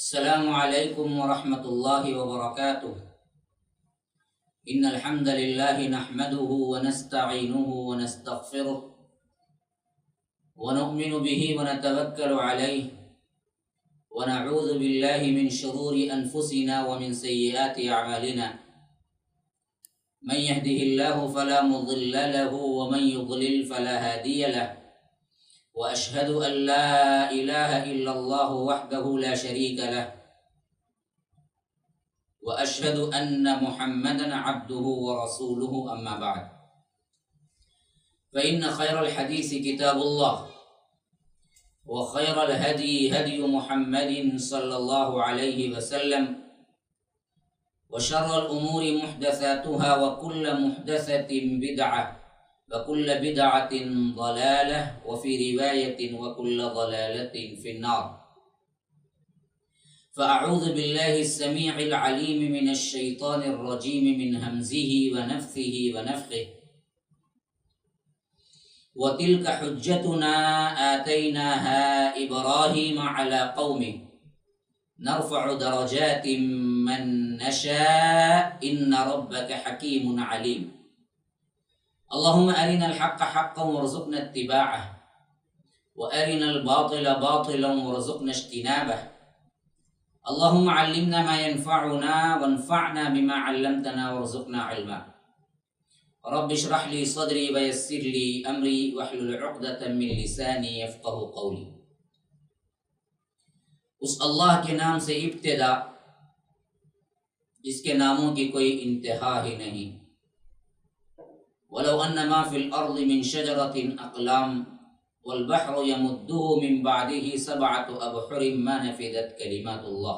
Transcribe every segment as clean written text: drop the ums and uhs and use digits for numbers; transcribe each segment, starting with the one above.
السلام علیکم ورحمۃ اللہ وبرکاتہ ان الحمد للہ نحمده ونستعینه ونستغفره ونؤمن به ونتوکل علیہ ونعوذ باللہ من شرور انفسنا ومن سیئات اعمالنا من يهده الله فلا مضل له ومن يضلل فلا هادي له وأشهد أن لا إله إلا الله وحده لا شريك له وأشهد أن محمدا عبده ورسوله أما بعد فإن خير الحديث كتاب الله وخير الهدي هدي محمد صلى الله عليه وسلم وشر الأمور محدثاتها وكل محدثة بدعة وكل بدعة ضلالة وفي رواية وكل ضلالة في النار فأعوذ بالله السميع العليم من الشيطان الرجيم من همزه ونفثه ونفخه وتلك حجتنا آتيناها إبراهيم على قومه نرفع درجات من نشاء إن ربك حكيم عليم اللهم أرنا الحق حقا وارزقنا اتباعه وأرنا الباطل باطلا وارزقنا اجتنابه اللهم علمنا ما ينفعنا وانفعنا بما علمتنا وارزقنا علما رب اشرح لي صدري ويسر لي أمري واحلل عقدة من لساني يفقه قولي. اس اللہ کے نام سے ابتدا جس کے ناموں کی کوئی انتہا ہی نہیں. ولو ان ما في الارض من شجرة اقلام والبحر يمده من بعده 7 ابحر ما نفدت کلمات اللہ.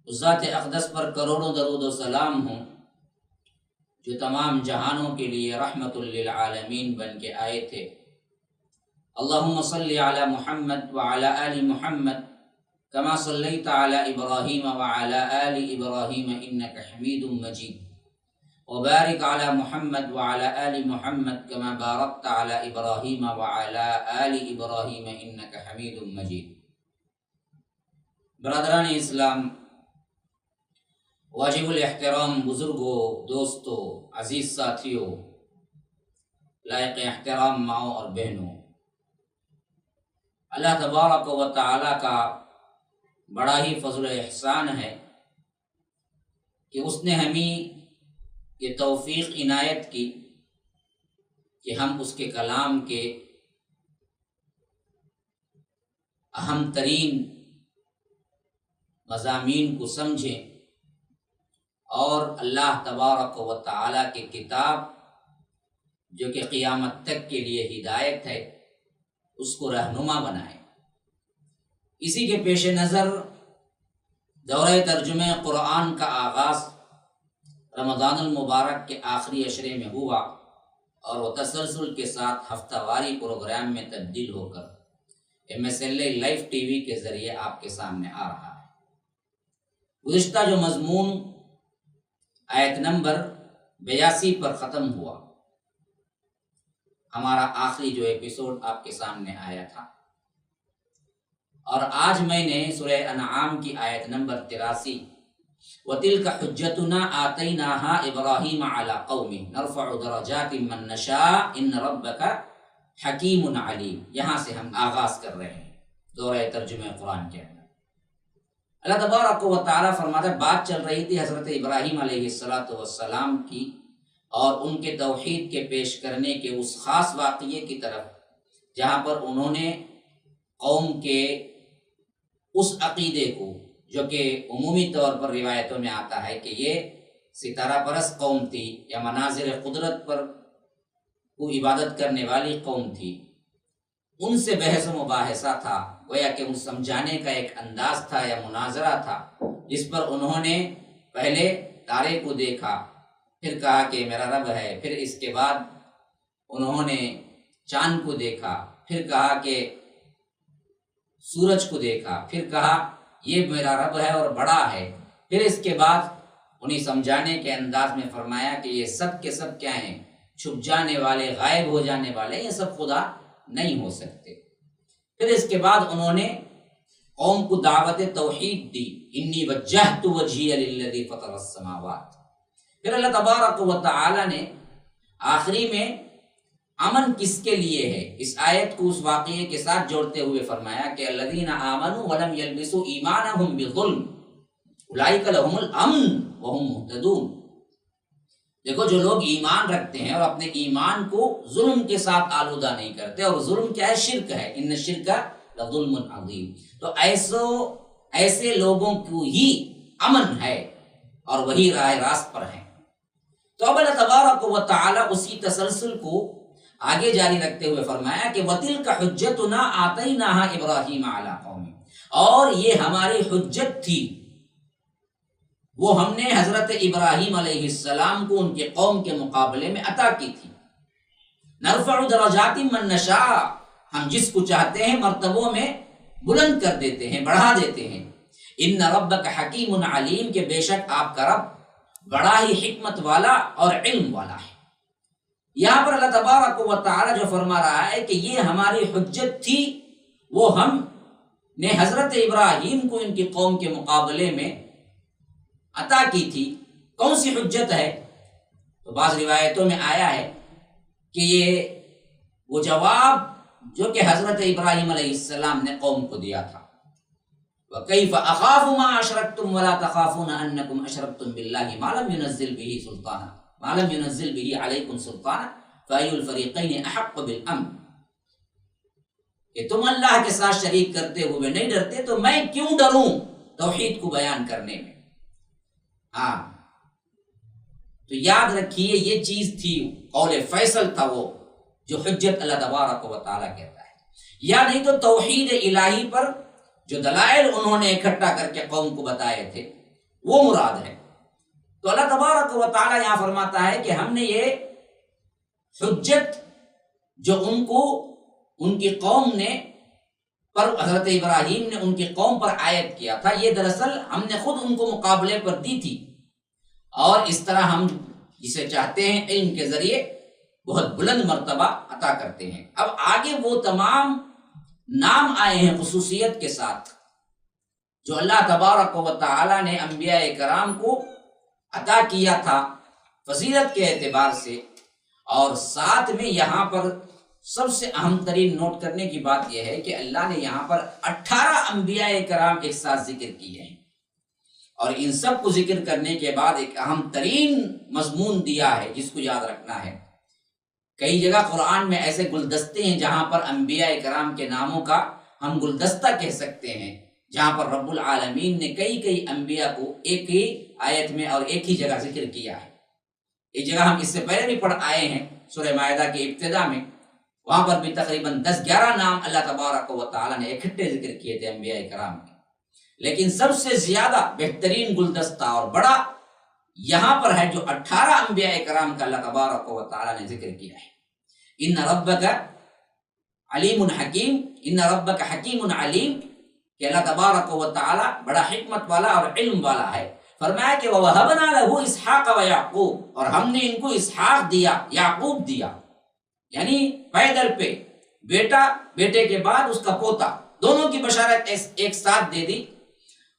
اس ذات اقدس پر کروڑوں درود و سلام ہوں جو تمام جہانوں کے لیے رحمت للعالمین بن کے آئے تھے. اللہم صلی علی محمد وعلی آل محمد کما صلیت علی ابراہیم وعلی آل ابراہیم انک حمید مجید وبارک علی محمد وعلی آل محمد کما بارکت علی ابراہیم وعلی آل ابراہیم انک حمید مجید. برادران اسلام، واجب الاحترام بزرگوں، دوستوں، عزیز ساتھیوں، لائق احترام ماؤں اور بہنوں، اللہ تبارک و تعالی کا بڑا ہی فضل و احسان ہے کہ اس نے ہمیں یہ توفیق عنایت کی کہ ہم اس کے کلام کے اہم ترین مضامین کو سمجھیں اور اللہ تبارک و تعالی کی کتاب جو کہ قیامت تک کے لیے ہدایت ہے اس کو رہنما بنائیں. اسی کے پیش نظر دورہ ترجمہ قرآن کا آغاز رمضان المبارک کے آخری عشرے میں ہوا اور وہ تسلسل کے ساتھ ہفتہ واری پروگرام میں تبدیل ہو کر MSLA لائیو ٹی وی کے ذریعے آپ کے سامنے آ رہا ہے. گزشتہ جو مضمون آیت نمبر 82 پر ختم ہوا، ہمارا آخری جو ایپیسوڈ آپ کے سامنے آیا تھا، اور آج میں نے سورہ انعام کی آیت نمبر 83 وَتِلْكَ حُجَّتُنَا آتَيْنَاهَا إِبْرَاهِيمَ عَلَى قَوْمِهِ نَرْفَعُ دَرَجَاتٍ مَّن نَّشَاءُ إِنَّ رَبَّكَ حَكِيمٌ عَلِيمٌ. یہاں سے ہم آغاز کر رہے ہیں دورہ ترجمہ قرآن کے اندر. اللہ تبارک و تعالیٰ فرماتا ہے، بات چل رہی تھی حضرت ابراہیم علیہ السلام کی اور ان کے توحید کے پیش کرنے کے اس خاص واقعے کی طرف جہاں پر انہوں نے قوم کے اس عقیدے کو جو کہ عمومی طور پر روایتوں میں آتا ہے کہ یہ ستارہ پرست قوم تھی یا مناظر قدرت پر کو عبادت کرنے والی قوم تھی، ان سے بحث و مباحثہ تھا، گویا کہ ان سمجھانے کا ایک انداز تھا یا مناظرہ تھا جس پر انہوں نے پہلے تارے کو دیکھا، پھر کہا کہ میرا رب ہے، پھر اس کے بعد انہوں نے چاند کو دیکھا، پھر کہا کہ سورج کو دیکھا، پھر کہا یہ میرا رب ہے اور بڑا ہے، پھر اس کے بعد انہیں سمجھانے کے انداز میں فرمایا کہ یہ سب کے سب کیا ہیں، چھپ جانے والے، غائب ہو جانے والے، یہ سب خدا نہیں ہو سکتے. پھر اس کے بعد انہوں نے قوم کو دعوت توحید دی، انی وجہت وجہی للذی فطر السماوات۔ پھر اللہ تبارک و تعالی نے آخری میں امن کس کے لیے ہے اس آیت کو اس واقعے کے ساتھ جوڑتے ہوئے فرمایا کہ الذین آمنوا ولم یلبسوا ایمانہم بظلم اولئک لہم الامن وہم مہتدون۔ دیکھو جو لوگ ایمان رکھتے ہیں اور اپنے ایمان کو ظلم کے ساتھ آلودہ نہیں کرتے، اور ظلم کیا ہے؟ شرک ہے، ان الشرک لظلم عظیم، تو ایسے لوگوں کو ہی امن ہے اور وہی راہ راست پر ہیں۔ تو اب اللہ تبارک و تعالی اسی تسلسل کو آگے جاری رکھتے ہوئے فرمایا کہ وَتِلْكَ حُجَّتُنَا آتَيْنَاهَا إِبْرَاهِيمَ عَلَىٰ قَوْمِهِ، اور یہ ہماری حجت تھی، وہ ہم نے حضرت ابراہیم علیہ السلام کو ان کے قوم کے مقابلے میں عطا کی تھی۔ نرفع درجات من نشاء، ہم جس کو چاہتے ہیں مرتبوں میں بلند کر دیتے ہیں، بڑھا دیتے ہیں۔ ان ربک حکیم علیم، کہ بے شک آپ کا رب بڑا ہی حکمت والا اور علم والا ہے۔ یہاں پر اللہ تبارک و تعالی جو فرما رہا ہے کہ یہ ہماری حجت تھی، وہ ہم نے حضرت ابراہیم کو ان کی قوم کے مقابلے میں عطا کی تھی۔ کون سی حجت ہے؟ تو بعض روایتوں میں آیا ہے کہ یہ وہ جواب جو کہ حضرت ابراہیم علیہ السلام نے قوم کو دیا تھا، وَكَيْفَ أَخَافُ مَا أَشْرَكْتُمْ وَلَا تَخَافُونَ أَنَّكُمْ أَشْرَكْتُمْ بِاللَّهِ مَا لَمْ يُنَزِّلْ بِهِ عَلَيْكُمْ سُلْطَانًا فَأَيُّ الْفَرِيقَيْنِ أَحَقُّ بِالْأَمْنِ، کہ تم اللہ کے ساتھ شریک کرتے ہوئے نہیں ڈرتے تو میں کیوں ڈروں توحید کو بیان کرنے میں۔ ہاں تو یاد رکھیے یہ چیز تھی، قول فیصل تھا وہ جو حجت اللہ تبارک و تعالیٰ کہتا ہے، یا نہیں تو توحید الہی پر جو دلائل انہوں نے اکٹھا کر کے قوم کو بتائے تھے وہ مراد ہے۔ تو اللہ تبارک و تعالیٰ یہاں فرماتا ہے کہ ہم نے یہ حجت جو ان کی قوم نے پر حضرت ابراہیم نے ان کی قوم پر عائد کیا تھا، یہ دراصل ہم نے خود ان کو مقابلے پر دی تھی، اور اس طرح ہم جسے چاہتے ہیں علم کے ذریعے بہت بلند مرتبہ عطا کرتے ہیں۔ اب آگے وہ تمام نام آئے ہیں خصوصیت کے ساتھ جو اللہ تبارک و تعالی نے انبیاء کرام کو عطا کیا تھا فضیلت کے اعتبار سے، اور ساتھ میں یہاں پر سب سے اہم ترین نوٹ کرنے کی بات یہ ہے کہ اللہ نے یہاں پر 18 انبیاء کرام ایک ساتھ ذکر کیے ہیں، اور ان سب کو ذکر کرنے کے بعد ایک اہم ترین مضمون دیا ہے جس کو یاد رکھنا ہے۔ کئی جگہ قرآن میں ایسے گلدستے ہیں جہاں پر انبیاء کرام کے ناموں کا ہم گلدستہ کہہ سکتے ہیں، جہاں پر رب العالمین نے کئی انبیاء کو ایک ہی آیت میں اور ایک ہی جگہ ذکر کیا ہے۔ ایک جگہ ہم اس سے پہلے بھی پڑھ آئے ہیں سورہ مائدہ کے ابتدا میں، وہاں پر بھی تقریباً 10-11 نام اللہ تبارک و تعالیٰ نے اکٹھے ذکر کیے تھے انبیاء کرام کے، لیکن سب سے زیادہ بہترین گلدستہ اور بڑا یہاں پر ہے جو 18 انبیاء کرام کا اللہ تبارک و تعالیٰ نے ذکر کیا ہے۔ ان ربک علیم حکیم، ان ربک حکیم علیم، کہ اللہ تبارک و تعالیٰ بڑا حکمت والا اور علم والا ہے۔ فرمایا کہ وَوَهَبْنَا لَهُ إِسْحَاقَ وَيَعْقُوبَ، اور ہم نے ان کو اسحاق دیا، یعقوب دیا، یعنی پیدل پہ بیٹا، بیٹے کے بعد اس کا پوتا، دونوں کی بشارت ایک ساتھ دے دی۔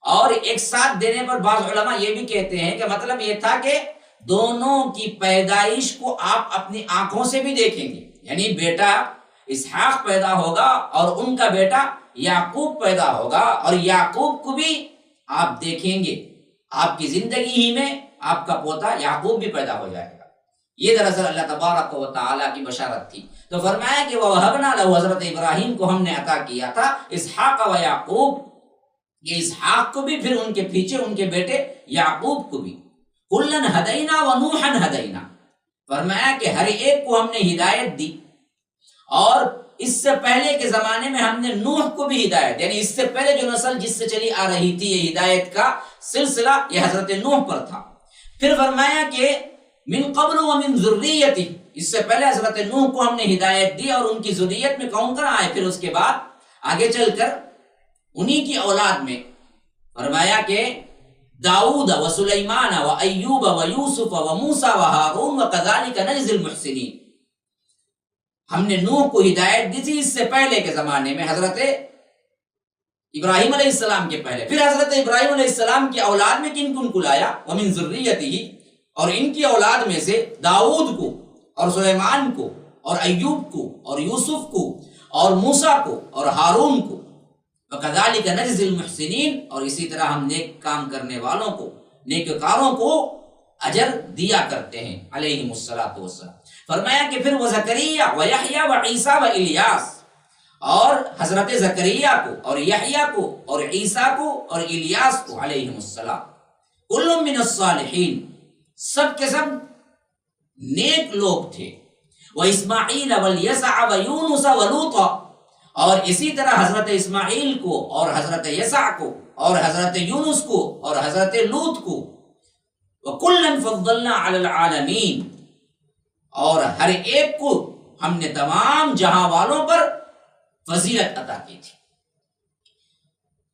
اور ایک ساتھ دینے پر بعض علماء یہ بھی کہتے ہیں کہ مطلب یہ تھا کہ دونوں کی پیدائش کو آپ اپنی آنکھوں سے بھی دیکھیں گے، یعنی بیٹا اسحاق پیدا ہوگا اور ان کا بیٹا یعقوب پیدا ہوگا، اور یعقوب کو بھی آپ دیکھیں گے، آپ کی زندگی ہی میں آپ کا پوتا یعقوب بھی پیدا ہو جائے گا۔ یہ دراصل اللہ تبارک و تعالیٰ کی بشارت تھی۔ تو فرمایا کہ وَوَهَبْنَا لَهُ، حضرت ابراہیم کو ہم نے عطا کیا تھا اسحاق و یعقوب، یہ اسحاق کو بھی، پھر ان کے پیچھے ان کے بیٹے یعقوب کو بھی۔ کُلًّا ہدینا ونوحا ہدینا، فرمایا کہ ہر ایک کو ہم نے ہدایت دی، اور اس سے پہلے کے زمانے میں ہم نے نوح کو بھی ہدایت، یعنی اس سے پہلے جو نسل جس سے چلی آ رہی تھی یہ ہدایت کا سلسلہ یہ حضرت نوح پر تھا۔ پھر فرمایا کہ من قبل ومن ذریتی، اس سے پہلے حضرت نوح کو ہم نے ہدایت دی، اور ان کی ذریت میں کون کون آئے، پھر اس کے بعد آگے چل کر انہی کی اولاد میں فرمایا کہ داؤد و سلیمان و ایوب و یوسف و موسیٰ و ہارون و کذالک نجزی المحسنین، ہم نے نوح کو ہدایت دی تھی اس سے پہلے کے زمانے میں حضرت ابراہیم علیہ السلام کے پہلے. پھر حضرت ابراہیم علیہ السلام کی اولاد میں کن کن کو لایا؟ ومن ذریتہ، اور ان کی اولاد میں سے داؤد کو اور سلیمان کو اور ایوب کو اور یوسف کو اور موسیٰ کو اور ہارون کو. وَكَذَلِكَ نَجْزِي الْمُحْسِنِينَ، اور اسی طرح ہم نیک کام کرنے والوں کو، نیکوکاروں کو اجر دیا کرتے ہیں علیہم الصلاۃ والسلام. فرمایا کہ پھر وہ زکریا و یحییٰ و عیسیٰ و الیاس، اور حضرت زکریا کو اور یحییٰ کو اور عیسیٰ کو اور الیاس کو علیہم السلام، کل من الصالحین، سب کے سب نیک لوگ تھے. وہ اسماعیل والیسع و یونس و لوط، اور اسی طرح حضرت اسماعیل کو اور حضرت یسع کو اور حضرت یونس کو اور حضرت لوط کو. وَكُلًّا فَضَّلْنَا عَلَى الْعَالَمِينَ، اور ہر ایک کو ہم نے تمام جہاں والوں پر فضیلت عطا کی تھی.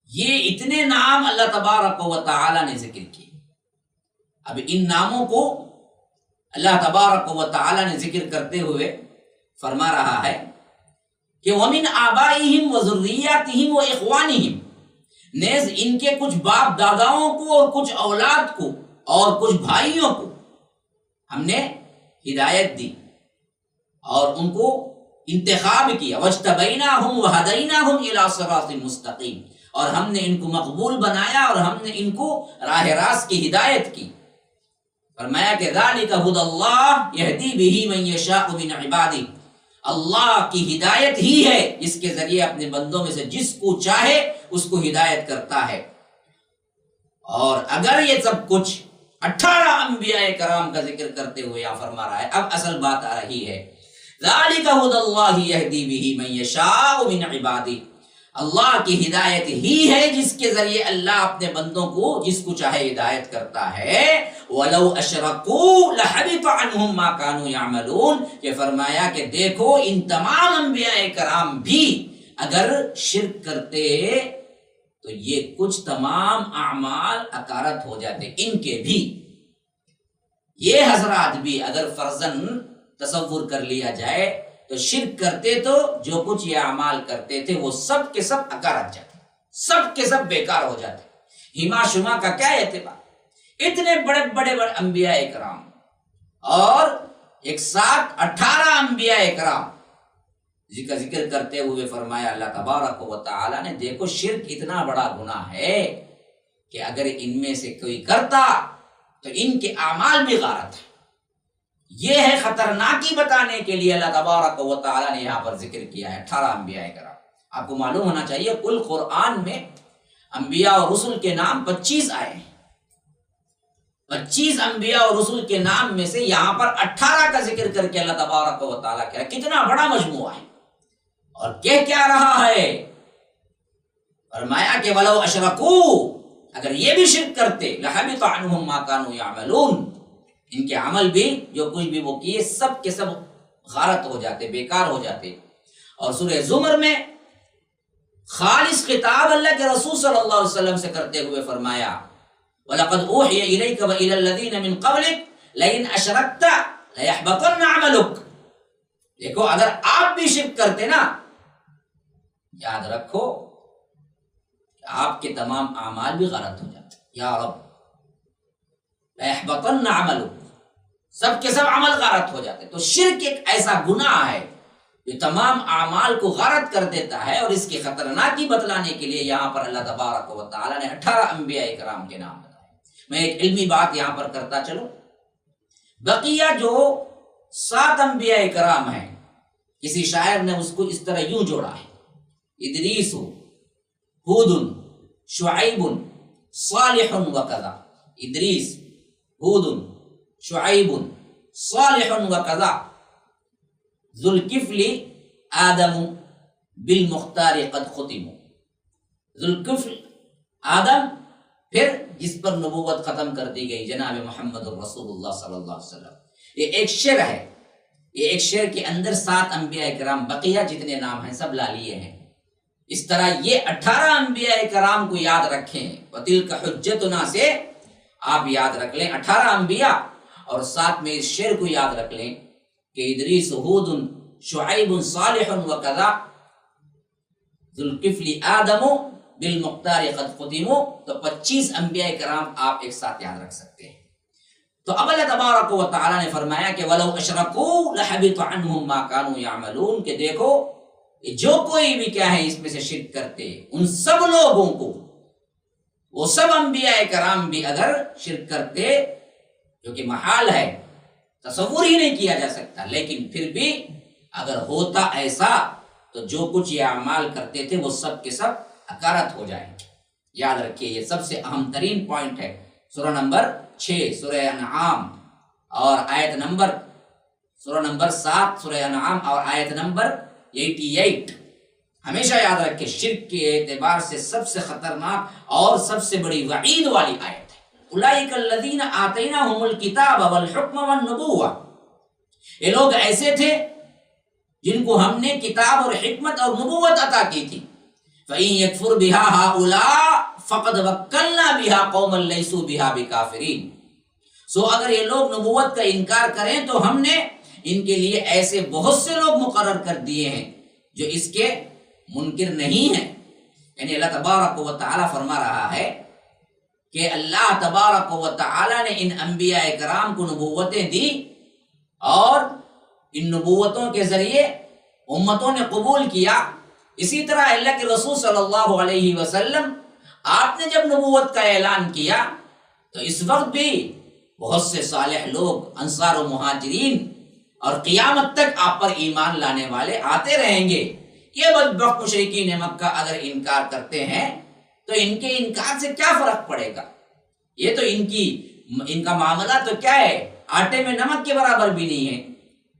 یہ اتنے نام اللہ تبارک و تعالی نے ذکر کیے. اب ان ناموں کو اللہ تبارک و تعالی نے ذکر کرتے ہوئے فرما رہا ہے کہ وَمِنْ آبَائِهِمْ وَذُرِّيَّاتِهِمْ وَإِخْوَانِهِمْ، نیز ان کے کچھ باپ داداؤں کو اور کچھ اولاد کو اور کچھ بھائیوں کو ہم نے ہدایت دی اور ان کو انتخاب کیا. وَاجْتَبَيْنَاهُمْ وَهَدَيْنَاهُمْ إِلَىٰ صِرَاطٍ مُسْتَقِيمٍ، اور ہم نے ان کو مقبول بنایا اور ہم نے ان کو راہ راست کی ہدایت کی. فرمایا کہ ذَلِكَ هُدَى اللَّهِ يَهْدِي بِهِ مَن يَشَاءُ مِنْ عِبَادِهِ، اللہ کی ہدایت ہی ہے جس کے ذریعے اپنے بندوں میں سے جس کو چاہے اس کو ہدایت کرتا ہے. اور اگر یہ سب کچھ 18 انبیاء کرام کا ذکر کرتے ہوئے یہاں فرما رہا ہے، اب اصل بات آ رہی ہے. ذَلِكَ هُدَى اللَّهِ يَهْدِي بِهِ مَن يَشَاءُ مِنْ عِبَادِهِ، اللہ کی ہدایت ہی ہے جس کے ذریعے اللہ اپنے بندوں کو جس کو چاہے ہدایت کرتا ہے. وَلَوْ أَشْرَكُوا لَحَبِطَ عَنْهُمْ مَا كَانُوا يَعْمَلُونَ، کہ فرمایا کہ دیکھو ان تمام انبیاء کرام بھی اگر شرک کرتے تو یہ کچھ تمام اعمال اکارت ہو جاتے ان کے بھی. یہ حضرات بھی اگر فرضاً تصور کر لیا جائے تو شرک کرتے تو جو کچھ یہ اعمال کرتے تھے وہ سب کے سب اکارت جاتے، سب کے سب بیکار ہو جاتے. ہما شما کا کیا اعتبار؟ اتنے بڑے بڑے بڑے انبیاء کرام اور ایک ساتھ 18 انبیاء کرام کا ذکر کرتے ہوئے فرمایا اللہ تبارک و تعالی نے دیکھو شرک اتنا بڑا گناہ ہے کہ اگر ان میں سے کوئی کرتا تو ان کے اعمال بھی غارت ہے. یہ ہے خطرناکی بتانے کے لیے اللہ تبارک و تعالی نے یہاں پر ذکر کیا ہے 18 انبیاء کرام. آپ کو معلوم ہونا چاہیے کل قرآن میں انبیاء اور رسل کے نام 25 آئے ہیں. 25 انبیاء اور رسل کے نام میں سے یہاں پر 18 کا ذکر کر کے اللہ تبارک و تعالی کہہ رہا ہے کتنا بڑا مجموعہ ہے. اور کہہ کیا رہا ہے؟ فرمایا کہ وَلَوْ أَشْرَكُوا، اگر یہ بھی شرک کرتے لَحَبِطَ عَنْهُمْ مَا كَانُوا يَعْمَلُونَ، ان کے عمل بھی جو کچھ بھی وہ کیے سب کے سب غارت ہو جاتے، بیکار ہو جاتے. اور سورہ زمر میں خالص خطاب اللہ کے رسول صلی اللہ علیہ وسلم سے کرتے ہوئے فرمایا وَلَقَدْ أُوحِيَ إِلَيْكَ وَإِلَى الَّذِينَ مِن قَبْلِكَ لَئِنْ أَشْرَكْتَ لَيَحْبَطَنَّ عَمَلُكَ. دیکھو اگر آپ بھی شرک کرتے نا، یاد رکھو کہ آپ کے تمام اعمال بھی غلط ہو جاتے. یا رب لَيَحْبَطَنَّ عَمَلُكَ، سب کے سب عمل غارت ہو جاتے. تو شرک ایک ایسا گناہ ہے جو تمام اعمال کو غارت کر دیتا ہے. اور اس کی خطرناکی بتلانے کے لیے یہاں پر اللہ تبارک و تعالی نے 18 انبیاء کرام کے نام بتائے. میں ایک علمی بات یہاں پر کرتا چلوں. بقیہ جو 7 انبیاء کرام ہیں، کسی شاعر نے اس کو اس طرح یوں جوڑا ہے: ادریس، ہود، شعیب، صالح وکذا. ادریس، ہود، شعیب، صالح وکذا. ذوالکفل آدم بالمختار قد ختم. ذوالکفل آدم، پھر جس پر نبوت ختم کر دی گئی جناب محمد رسول اللہ صلی اللہ علیہ وسلم. یہ ایک شعر ہے، یہ ایک شعر کے اندر 7 انبیاء کرام، بقیہ جتنے نام ہیں سب لا لیے ہیں. اس طرح یہ 18 انبیاء کرام کو یاد رکھیں. وَتِلْكَ حُجَّتُنَا سے آپ یاد رکھ لیں 18 انبیاء، اور ساتھ میں اس شعر کو یاد رکھ لیں کہ ادریس، ہود، شعیب، صالح وکذا. ذوالکفل آدم بالمختار قد ختموا، تو 25 انبیاء کرام آپ ایک ساتھ یاد رکھ سکتے ہیں۔ تو اب اللہ تبارک و تعالیٰ نے فرمایا کہ وَلَوْ أَشْرَكُوا لَحَبِطَ عَنْهُمْ مَا كَانُوا يَعْمَلُونَ، کہ دیکھو جو کوئی بھی کیا ہے اس میں سے شرک کرتے، ان سب لوگوں کو، وہ سب انبیاء کرام بھی اگر شرک کرتے، جو کہ محال ہے، تصور ہی نہیں کیا جا سکتا، لیکن پھر بھی اگر ہوتا ایسا تو جو کچھ یہ اعمال کرتے تھے وہ سب کے سب اکارت ہو جائیں گے۔ یاد رکھیے یہ سب سے اہم ترین پوائنٹ ہے، سورہ نمبر 6 سورہ انعام اور آیت نمبر، سورہ نمبر 7 سورہ انعام اور آیت نمبر 88۔ ہمیشہ یاد رکھیں شرک کے اعتبار سے سب سے خطرناک اور سب سے بڑی وعید والی آیت ہے، اولئک الذین آتیناہم الکتاب والحکم والنبوہ، یہ لوگ ایسے تھے جن کو ہم نے کتاب اور حکمت اور نبوت عطا کی تھی، فَإِن يَكْفُرْ بِهَا هَؤُلَاءِ فَقَدْ وَكَّلْنَا بِهَا قَوْمًا لَيْسُوا بِهَا بِكَافِرِينَ۔ سو اگر یہ لوگ نبوت کا انکار کریں تو ہم نے ان کے لیے ایسے بہت سے لوگ مقرر کر دیے ہیں جو اس کے منکر نہیں ہیں۔ یعنی اللہ تبارک و تعالی فرما رہا ہے کہ اللہ تبارک و تعالی نے ان انبیاء کرام کو نبوتیں دی اور ان نبوتوں کے ذریعے امتوں نے قبول کیا۔ اسی طرح اللہ کے رسول صلی اللہ علیہ وسلم آپ نے جب نبوت کا اعلان کیا تو اس وقت بھی بہت سے صالح لوگ انصار و مہاجرین اور قیامت تک آپ پر ایمان لانے والے آتے رہیں گے۔ یہ بدبخت مشرکین مکہ اگر انکار کرتے ہیں تو ان کے انکار سے کیا فرق پڑے گا؟ یہ تو ان کا معاملہ تو کیا ہے، آٹے میں نمک کے برابر بھی نہیں ہے۔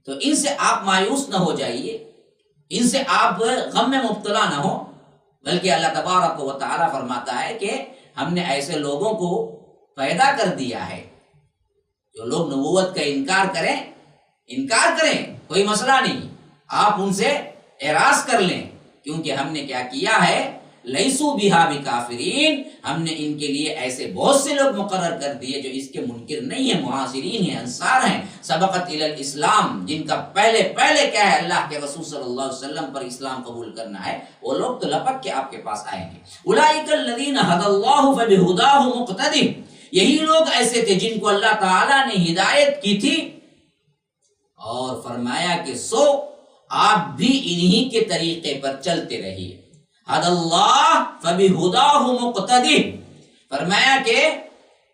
تو ان سے آپ مایوس نہ ہو جائیے، ان سے آپ غم میں مبتلا نہ ہو، بلکہ اللہ تبارک و تعالی فرماتا ہے کہ ہم نے ایسے لوگوں کو پیدا کر دیا ہے جو لوگ نبوت کا انکار کریں کوئی مسئلہ نہیں، آپ ان سے اعراض کر لیں، کیونکہ ہم نے کیا کیا ہے، لیسو بہا بکافرین، ہم نے ان کے لیے ایسے بہت سے لوگ مقرر کر دیے جو اس کے منکر نہیں ہیں، مہاجرین ہیں، انصار ہیں، سبقت الی الاسلام، جن کا پہلے کیا ہے اللہ کے رسول صلی اللہ علیہ وسلم پر اسلام قبول کرنا ہے، وہ لوگ تو لپک کے آپ کے پاس آئیں گے۔ اولئک الذین ھدی اللہ فبہداہ مقتدی، یہی لوگ ایسے تھے جن کو اللہ تعالیٰ نے ہدایت کی تھی اور فرمایا کہ سو آپ بھی انہی کے طریقے پر چلتے رہیے۔ حد اللہ فبہداہ مقتدی، فرمایا کہ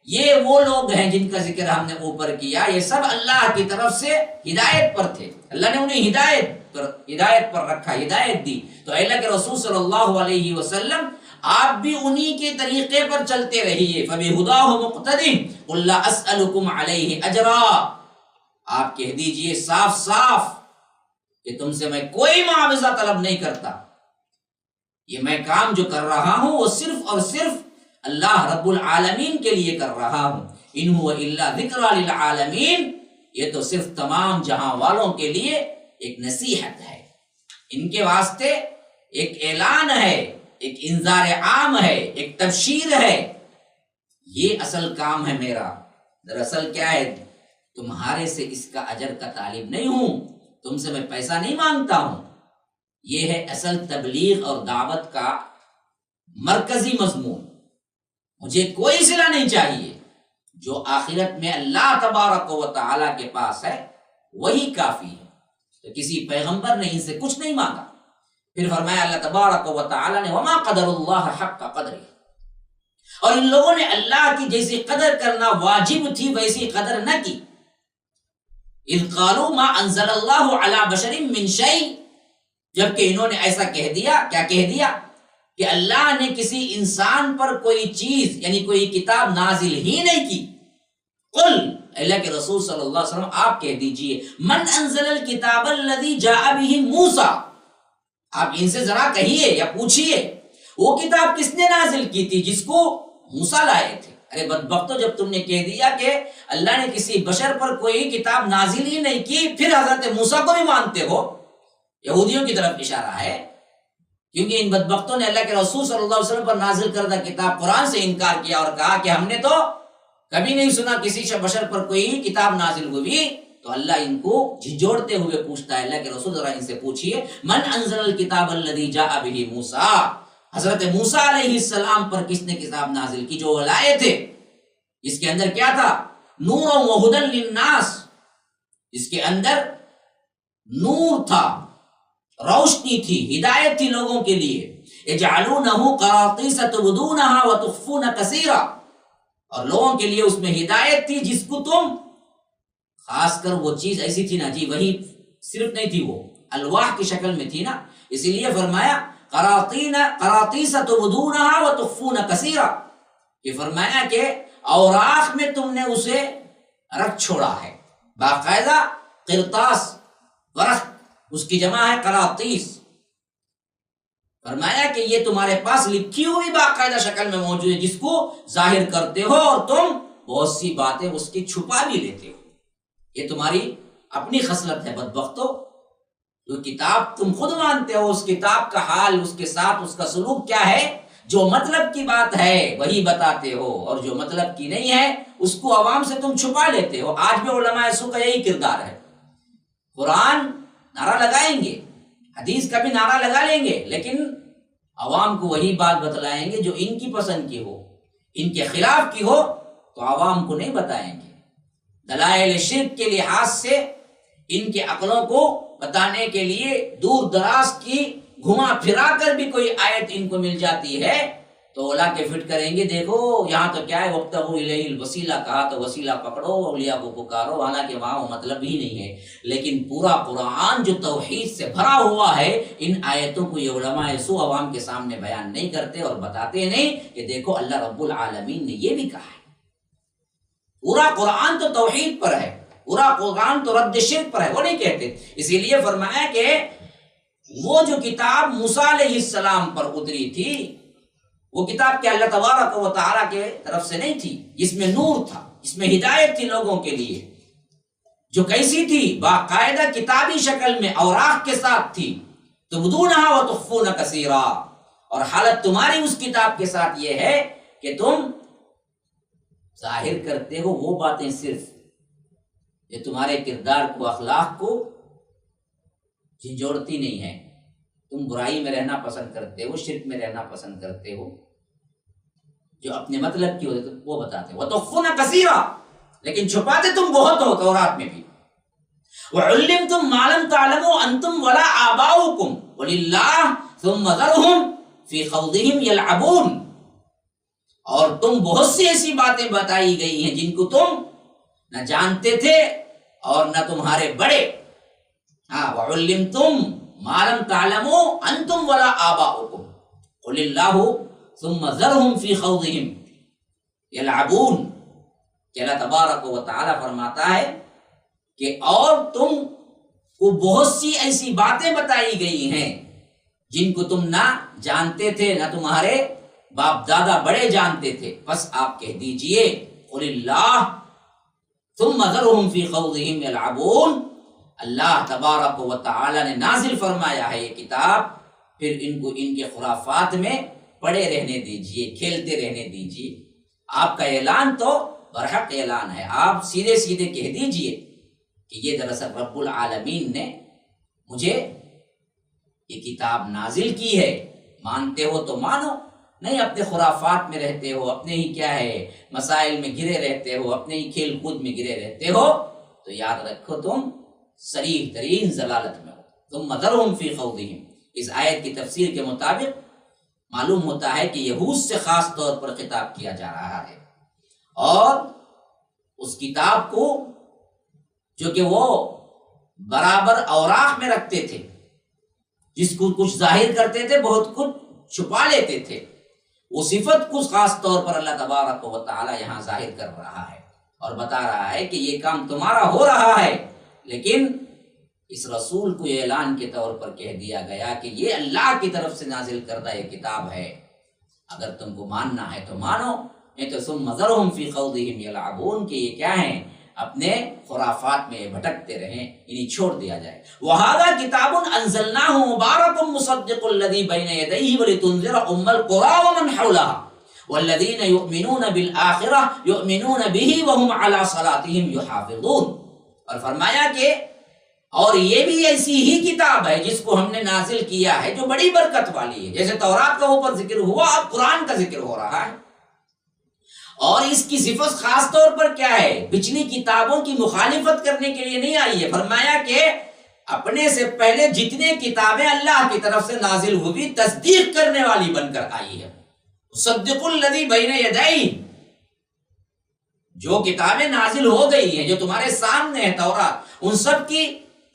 یہ وہ لوگ ہیں جن کا ذکر ہم نے اوپر کیا، یہ سب اللہ کی طرف سے ہدایت پر تھے، اللہ نے انہیں ہدایت پر رکھا، ہدایت دی، تو اللہ کے رسول صلی اللہ علیہ وسلم آپ بھی انہی کے طریقے پر چلتے رہیے۔ فبہداہ مقتدی قل لا اسألکم علیہ اجرا، آپ کہہ دیجئے صاف صاف کہ تم سے میں کوئی معاوضہ طلب نہیں کرتا، یہ میں کام جو کر رہا ہوں وہ صرف اور صرف اللہ رب العالمین کے لیے کر رہا ہوں، ان هو الا ذکر للعالمین، یہ تو صرف تمام جہاں والوں کے لیے ایک نصیحت ہے، ان کے واسطے ایک اعلان ہے، ایک انذار عام ہے، ایک تبشیر ہے، یہ اصل کام ہے میرا۔ دراصل کیا ہے، تمہارے سے اس کا اجر کا طالب نہیں ہوں، تم سے میں پیسہ نہیں مانگتا ہوں، یہ ہے اصل تبلیغ اور دعوت کا مرکزی مضمون۔ مجھے کوئی صلہ نہیں چاہیے، جو آخرت میں اللہ تبارک و تعالی کے پاس ہے وہی کافی ہے، تو کسی پیغمبر نے ان سے کچھ نہیں مانگا۔ پھر فرمایا اللہ تبارک و تعالی نے وما قدر اللہ حق قدرہ، اور ان لوگوں نے اللہ کی جیسی قدر کرنا واجب تھی ویسی قدر نہ کی۔ اذ قالوا ما انزل اللہ علی بشر من شیء، جبکہ انہوں نے ایسا کہہ دیا، کیا کہہ دیا کہ اللہ نے کسی انسان پر کوئی چیز یعنی کوئی کتاب نازل ہی نہیں کی۔ قل، اللہ کے رسول صلی اللہ علیہ وسلم آپ کہہ دیجئے من انزل الکتاب الذی جاء بہ موسیٰ، آپ ان سے ذرا کہیے یا پوچھئے وہ کتاب کس نے نازل کی تھی جس کو موسیٰ لائے تھے۔ ارے بدبختو، جب تم نے کہہ دیا کہ اللہ نے کسی بشر پر کوئی کتاب نازل ہی نہیں کی، پھر حضرت موسیٰ کو بھی مانتے ہو، یہودیوں کی طرف اشارہ ہے، کیونکہ ان بدبختوں نے اللہ کے رسول صلی اللہ علیہ وسلم پر نازل کردہ کتاب قرآن سے انکار کیا اور کہا کہ ہم نے تو کبھی نہیں سنا کسی بشر پر کوئی کتاب نازل ہوئی۔ تو اللہ ان کو جھنجھوڑتے ہوئے پوچھتا ہے، اللہ کے رسول ذرا ان سے پوچھئے من انزل الکتاب الذی جاء بہ موسیٰ، حضرت موسیٰ علیہ السلام پر کس نے کتاب نازل کی؟ جو ولایت ہے، اس کے اندر کیا تھا؟ نور و ہدی للناس، اس کے اندر نور تھا، روشنی تھی، ہدایت تھی لوگوں کے لیے۔ یجعلونہ قراطیس تبدونہا وتخفون کثیرا، اور لوگوں کے لیے اس میں ہدایت تھی جس کو تم، خاص کر وہ چیز ایسی تھی نا جی، وہی صرف نہیں تھی، وہ الواح کی شکل میں تھی نا، اسی لیے فرمایا قراطیس تبدونہا وتخفون کثیرا، کہ فرمایا کہ اوراق میں تم نے اسے رکھ چھوڑا ہے، باقاعدہ قرطاس، ورق اس کی جمع ہے قراطیس، فرمایا کہ یہ تمہارے پاس لکھی ہوئی باقاعدہ شکل میں موجود ہے، جس کو ظاہر کرتے ہو اور تم بہت سی باتیں اس کی چھپا بھی لیتے ہو۔ یہ تمہاری اپنی خصلت ہے بدبختو، جو کتاب تم خود مانتے ہو، اس کتاب کا حال، اس کے ساتھ اس کا سلوک کیا ہے؟ جو مطلب کی بات ہے وہی بتاتے ہو، اور جو مطلب کی نہیں ہے اس کو عوام سے تم چھپا لیتے ہو۔ آج بھی علماء سو کا یہی کردار ہے، قرآن نعرہ لگائیں گے، حدیث کا بھی نعرہ لگا لیں گے، لیکن عوام کو وہی بات بتلائیں گے جو ان کی پسند کی ہو، ان کے خلاف کی ہو تو عوام کو نہیں بتائیں گے۔ دلائل شرک کے لحاظ سے ان کے عقلوں کو بتانے کے لیے دور دراز کی گھما پھرا کر بھی کوئی آیت ان کو مل جاتی ہے تو اولا کے فٹ کریں گے، دیکھو یہاں تو کیا ہے، وابتغوا الیہ الوسیلہ کہا تو وسیلہ پکڑو، اولیاء کو پکارو، حالانکہ وہاں وہ مطلب ہی نہیں ہے۔ لیکن پورا قرآن جو توحید سے بھرا ہوا ہے، ان آیتوں کو یہ علماء سو عوام کے سامنے بیان نہیں کرتے اور بتاتے نہیں کہ دیکھو اللہ رب العالمین نے یہ بھی کہا ہے۔ پورا قرآن تو توحید پر ہے، پورا قرآن تو رد شرک پر ہے، وہ نہیں کہتے۔ اسی لیے فرمایا کہ وہ جو کتاب موسیٰ علیہ السلام پر اتری تھی، وہ کتاب کیا اللہ تبارک و تعالیٰ کے طرف سے نہیں تھی، جس میں نور تھا، جس میں ہدایت تھی لوگوں کے لیے، جو کیسی تھی؟ باقاعدہ کتابی شکل میں اوراق کے ساتھ تھی، تبدونہا وتخفون کثیرا، اور حالت تمہاری اس کتاب کے ساتھ یہ ہے کہ تم ظاہر کرتے ہو وہ باتیں صرف یہ تمہارے کردار کو، اخلاق کو جھنجھوڑتی نہیں ہے۔ تم برائی میں رہنا پسند کرتے ہو، شرک میں رہنا پسند کرتے ہو، جو اپنے مطلب کی ہوتے وہ بتاتے ہو۔ وتخفون کثیرا، لیکن چھپاتے تم بہت ہو تورات میں بھی۔ وعلمتم ما لم تعلموا انتم ولا آباؤکم قل اللہ ثم ذرهم فی خوضهم یلعبون، اور تم بہت سی ایسی باتیں بتائی گئی ہیں جن کو تم نہ جانتے تھے اور نہ تمہارے بڑے۔ وعلمتم ما لم تعلموا انتم ولا آباؤکم قل اللہ ثم ذرهم فی خوضهم یلعبون، کہ اللہ تبارک و تعالی فرماتا ہے کہ اور تم کو بہت سی ایسی باتیں بتائی گئی ہیں جن کو تم نہ جانتے تھے، نہ تمہارے باپ دادا بڑے جانتے تھے، بس آپ کہہ دیجئے قل اللہ ثم ذرهم فی خوضهم یلعبون، اللہ تبارک و تعالی نے نازل فرمایا ہے یہ کتاب، پھر ان کو ان کے خرافات میں پڑے رہنے دیجئے، کھیلتے رہنے دیجئے۔ آپ کا اعلان تو برحق اعلان ہے، آپ سیدھے سیدھے کہہ دیجئے کہ یہ دراصل رب العالمین نے مجھے یہ کتاب نازل کی ہے، مانتے ہو تو مانو، نہیں اپنے خرافات میں رہتے ہو، اپنے ہی کیا ہے مسائل میں گرے رہتے ہو، اپنے ہی کھیل کود میں گرے رہتے ہو، تو یاد رکھو تم صریح ترین ضلالت میں ہو۔ ثم ذرهم فی خوضهم، اس آیت کی تفسیر کے مطابق معلوم ہوتا ہے کہ یہود سے خاص طور پر خطاب کیا جا رہا ہے، اور اس کتاب کو جو کہ وہ برابر اوراق میں رکھتے تھے، جس کو کچھ ظاہر کرتے تھے بہت کچھ چھپا لیتے تھے، وہ صفت کو خاص طور پر اللہ تبارک و تعالی یہاں ظاہر کر رہا ہے اور بتا رہا ہے کہ یہ کام تمہارا ہو رہا ہے، لیکن اس رسول کو یہ اعلان کے طور پر کہہ دیا گیا کہ یہ اللہ کی طرف سے نازل کردہ یہ کتاب ہے، اگر تم کو ماننا ہے تو مانو، نہیں تو ثم ذرهم فی خوضهم یلعبون، کہ یہ کیا ہیں اپنے خرافات میں بھٹکتے رہیں، انہیں چھوڑ دیا جائے۔ وَهَذَا كِتَابٌ أَنزَلْنَاهُ مُبَارَكٌ مُصَدِّقُ الَّذِي بَيْنَ يَدَيْهِ وَلِتُنذِرَ أُمَّ الْقُرَىٰ وَمَنْ حَوْلَهَا وَالَّذِينَ يُؤْمِنُونَ بِالْآخِرَةِ يُؤْمِنُونَ بِهِ وَهُمْ عَلَىٰ صَلَاتِهِمْ يُحَافِظُونَ، اور فرمایا کہ اور یہ بھی ایسی ہی کتاب ہے جس کو ہم نے نازل کیا ہے جو بڑی برکت والی ہے. جیسے تورات کا اوپر ذکر ہوا، اب قرآن کا ذکر ہو رہا ہے. اور اس کی صفت خاص طور پر کیا ہے؟ پچھلی کتابوں کی مخالفت کرنے کے لیے نہیں آئی ہے. فرمایا کہ اپنے سے پہلے جتنے کتابیں اللہ کی طرف سے نازل ہوئی تصدیق کرنے والی بن کر آئی ہے. صدق الذی بین یدیہ، جو کتابیں نازل ہو گئی ہیں جو تمہارے سامنے ہے تورات، ان سب کی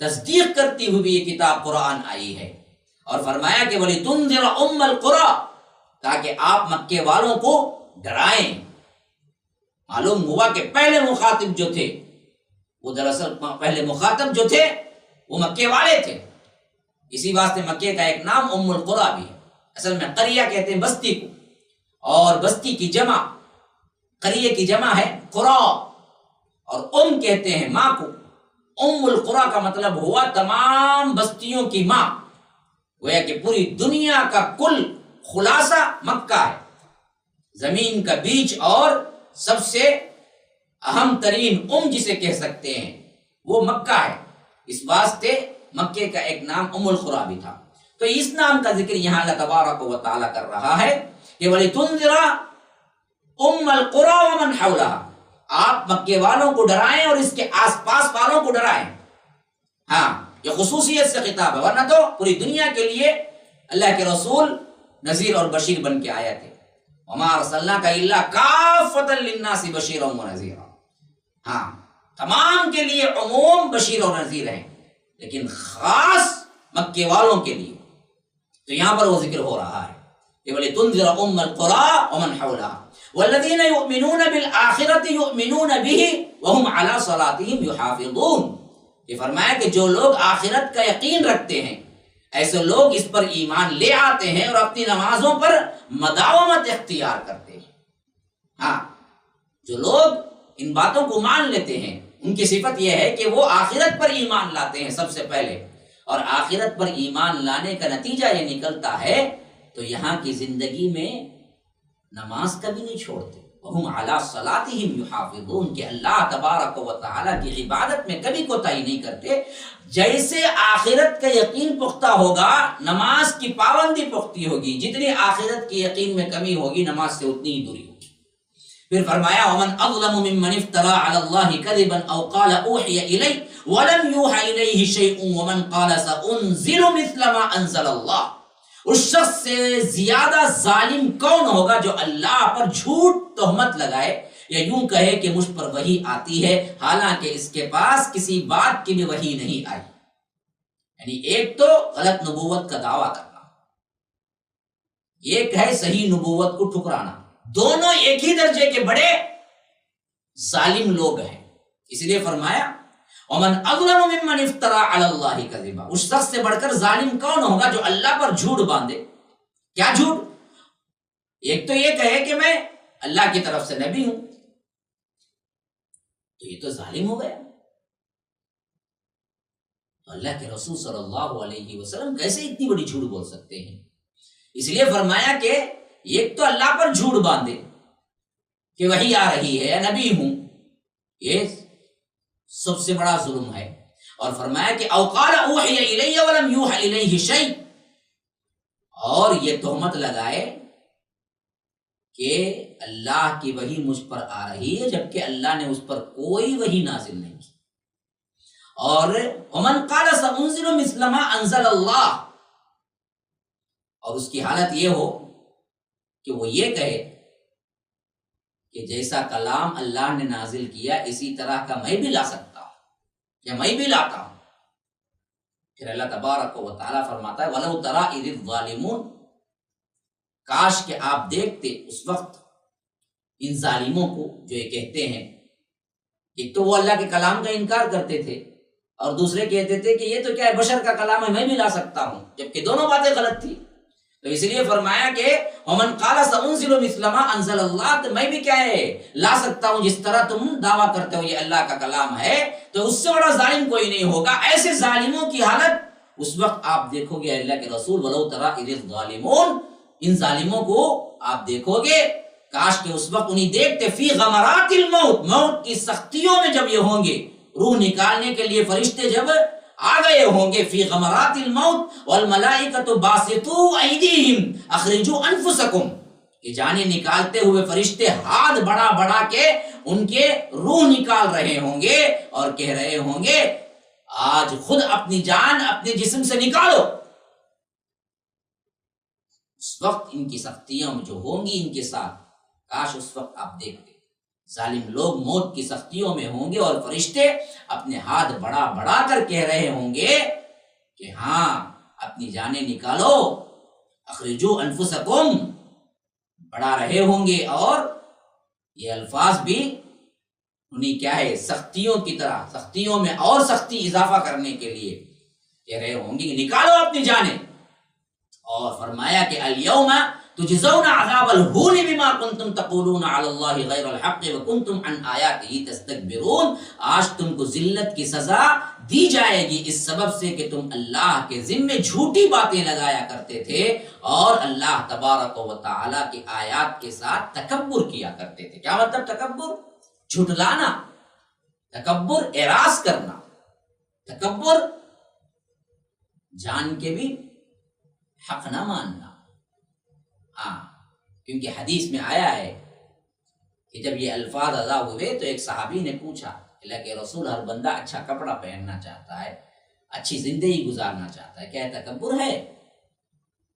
تصدیق کرتی ہوئی یہ کتاب قرآن آئی ہے. اور فرمایا کہ وَلِتُنذِرَ أُمَّ الْقُرَىٰ، تاکہ آپ مکے والوں کو ڈرائیں. معلوم ہوا کہ پہلے مخاطب جو تھے وہ دراصل پہلے مخاطب جو تھے وہ مکے والے تھے. اسی واسطے مکے کا ایک نام ام القریٰ بھی ہے. اصل میں قریہ کہتے ہیں بستی کو، اور بستی کی جمع، قریہ کی جمع ہے قریٰ، اور کہتے ہیں ماں کو. ام القریٰ کا مطلب ہوا تمام بستیوں کی ماں. گویا کہ پوری دنیا کا کل خلاصہ مکہ ہے. زمین کا بیج اور سب سے اہم ترین جسے کہہ سکتے ہیں وہ مکہ ہے. اس واسطے مکے کا ایک نام ام القریٰ بھی تھا. تو اس نام کا ذکر یہاں اللہ تبارک و تعالیٰ کر رہا ہے کہ وَلِتُنذِرَ أُمَّ الْقُرَىٰ وَمَنْ حَوْلَهَا، آپ مکے والوں کو ڈرائیں اور اس کے آس پاس والوں کو ڈرائیں. ہاں، یہ خصوصیت سے خطاب ہے، ورنہ تو پوری دنیا کے لیے اللہ کے رسول نذیر اور بشیر بن کے آئے تھے. وَمَا أَرْسَلْنَاكَ إِلَّا كَافَّةً لِلنَّاسِ بَشِيرًا وَنَذِيرًا. ہاں، تمام کے لیے عموم بشیر اور نذیر ہیں، لیکن خاص مکے والوں کے لیے. تو یہاں پر وہ ذکر ہو رہا ہے کہ وَلِتُنذِرَ أُمَّ الْقُرَىٰ وَمَنْ حَوْلَهَا وَالَّذِينَ يُؤْمِنُونَ بِالْآخِرَةِ يُؤْمِنُونَ بِهِ وَهُمْ عَلَىٰ صَلَاتِهِمْ يُحَافِظُونَ. یہ فرمایا کہ جو لوگ آخرت کا یقین رکھتے ہیں ایسے لوگ اس پر ایمان لے آتے ہیں اور اپنی نمازوں پر مداومت اختیار کرتے ہیں. ہاں، جو لوگ ان باتوں کو مان لیتے ہیں ان کی صفت یہ ہے کہ وہ آخرت پر ایمان لاتے ہیں سب سے پہلے، اور آخرت پر ایمان لانے کا نتیجہ یہ نکلتا ہے تو یہاں کی زندگی میں نماز کبھی نہیں چھوڑتے. وَهُمْ عَلَىٰ صَلَاتِهِمْ يُحَافِظُونَ، کہ اللہ تبارک و تعالیٰ کی عبادت میں کبھی کوتاہی نہیں کرتے. جیسے آخرت کا یقین پختہ ہوگا نماز کی پابندی پختی ہوگی، جتنی آخرت کی یقین میں کمی ہوگی نماز سے اتنی ہی دوری ہوگی. پھر فرمایا وَمَنْ أَظْلَمُ مِمَّنِ افْتَرَىٰ عَلَى اللَّهِ كَذِبًا أَوْ قَالَ أُوحِيَ إِلَيَّ وَلَمْ يُوحَ إِلَيْهِ شَيْءٌ وَمَنْ قَالَ سَأُنزِلُ مِثْلَ مَا أَنزَلَ اللَّهُ. اس شخص سے زیادہ ظالم کون ہوگا جو اللہ پر جھوٹ تہمت لگائے یا یوں کہے کہ مجھ پر وحی آتی ہے حالانکہ اس کے پاس کسی بات کی بھی وحی نہیں آئی. یعنی ایک تو غلط نبوت کا دعویٰ کرنا، ایک ہے صحیح نبوت کو ٹھکرانا. دونوں ایک ہی درجے کے بڑے ظالم لوگ ہیں. اس لیے فرمایا وَمَنْ أَظْلَمُ مِمَّنِ افْتَرَىٰ عَلَى اللَّهِ كَذِبًا. اس شخص سے بڑھ کر ظالم کون ہوگا جو اللہ پر جھوٹ باندھے. کیا جھوٹ؟ ایک تو یہ کہے کہ میں اللہ کی طرف سے نبی ہوں، تو یہ تو ظالم ہو گیا. تو اللہ کے رسول صلی اللہ علیہ وسلم کیسے اتنی بڑی جھوٹ بول سکتے ہیں؟ اس لیے فرمایا کہ ایک تو اللہ پر جھوٹ باندھے کہ وحی آ رہی ہے یا نبی ہوں، یہ سب سے بڑا ظلم ہے. اور فرمایا کہ او قال اوحی الی ولم یوحى الیہ شیء، اور یہ تہمت لگائے کہ اللہ کی وحی مجھ پر آ رہی ہے جبکہ اللہ نے اس پر کوئی وحی نازل نہیں کی. اور ومن قال سأنزل مثل ما انزل اللہ، اور اس کی حالت یہ ہو کہ وہ یہ کہے کہ جیسا کلام اللہ نے نازل کیا اسی طرح کا میں بھی لا سکتا ہوں یا میں بھی لاتا ہوں. پھر اللہ تبارک و تعالیٰ فرماتا ہے وَلَوْ تَرَىٰ إِذِ الظَّالِمُونَ، کاش کہ آپ دیکھتے اس وقت ان ظالموں کو جو یہ کہتے ہیں. ایک تو وہ اللہ کے کلام کا انکار کرتے تھے اور دوسرے کہتے تھے کہ یہ تو کیا ہے بشر کا کلام ہے میں بھی لا سکتا ہوں، جبکہ دونوں باتیں غلط تھی. تو اس لیے فرمایا کہ وَمَنْ قَالَ سَأُنزِلُ مِثْلَ مَا أَنزَلَ اللَّهُ، تو میں بھی کیا ہے لا سکتا ہوں جس طرح تم دعویٰ کرتے ہو یہ اللہ کا کلام ہے. تو اس سے بڑا ظالم کوئی نہیں ہوگا. ایسے ظالموں کی حالت اس وقت آپ دیکھو گے اللہ کے رسول وَلَوْ تَرَىٰ إِذِ الظَّالِمُونَ، ان ظالموں کو آپ دیکھو گے کاش کہ اس وقت انہیں دیکھتے فی غمرات الموت، موت کی سختیوں میں جب یہ ہوں گے، روح نکالنے کے لیے فرشتے جب آ گئے ہوں گے فی غمرات الموت والملائکۃ باسطوا ایدیہم اخرجوا انفسکم، کہ جانیں نکالتے ہوئے فرشتے ہاتھ بڑھا بڑھا کے ان کے روح نکال رہے ہوں گے اور کہہ رہے ہوں گے آج خود اپنی جان اپنے جسم سے نکالو۔ اس وقت ان کی سختیاں جو ہوں گی ان کے ساتھ، کاش اس وقت آپ دیکھتے، ظالم لوگ موت کی سختیوں میں ہوں گے اور فرشتے اپنے ہاتھ بڑھا بڑھا کر کہہ رہے ہوں گے کہ ہاں اپنی جانیں نکالو، اخرجوا انفسکم، بڑھا رہے ہوں گے، اور یہ الفاظ بھی انہیں کیا ہے سختیوں کی طرح، سختیوں میں اور سختی اضافہ کرنے کے لیے کہہ رہے ہوں گے کہ نکالو اپنی جانیں۔ اور فرمایا کہ الیوم تجزون عذاب الہون بما کنتم تقولون علی اللہ غیر الحق وکنتم عن آیاتہ تستکبرون، آج تم کو ذلت کی سزا دی جائے گی اس سبب سے کہ تم اللہ کے ذمے جھوٹی باتیں لگایا کرتے تھے اور اللہ تبارک و تعالی کی آیات کے ساتھ تکبر کیا کرتے تھے۔ کیا مطلب تکبر؟ جھٹلانا، تکبر اعراض کرنا، تکبر جان کے بھی حق نہ ماننا۔ ہاں، کیونکہ حدیث میں آیا ہے کہ جب یہ الفاظ ادا ہوئے تو ایک صحابی نے پوچھا اللہ کے رسول، ہر بندہ اچھا کپڑا پہننا چاہتا ہے، اچھی زندگی گزارنا چاہتا ہے، کیا تکبر ہے؟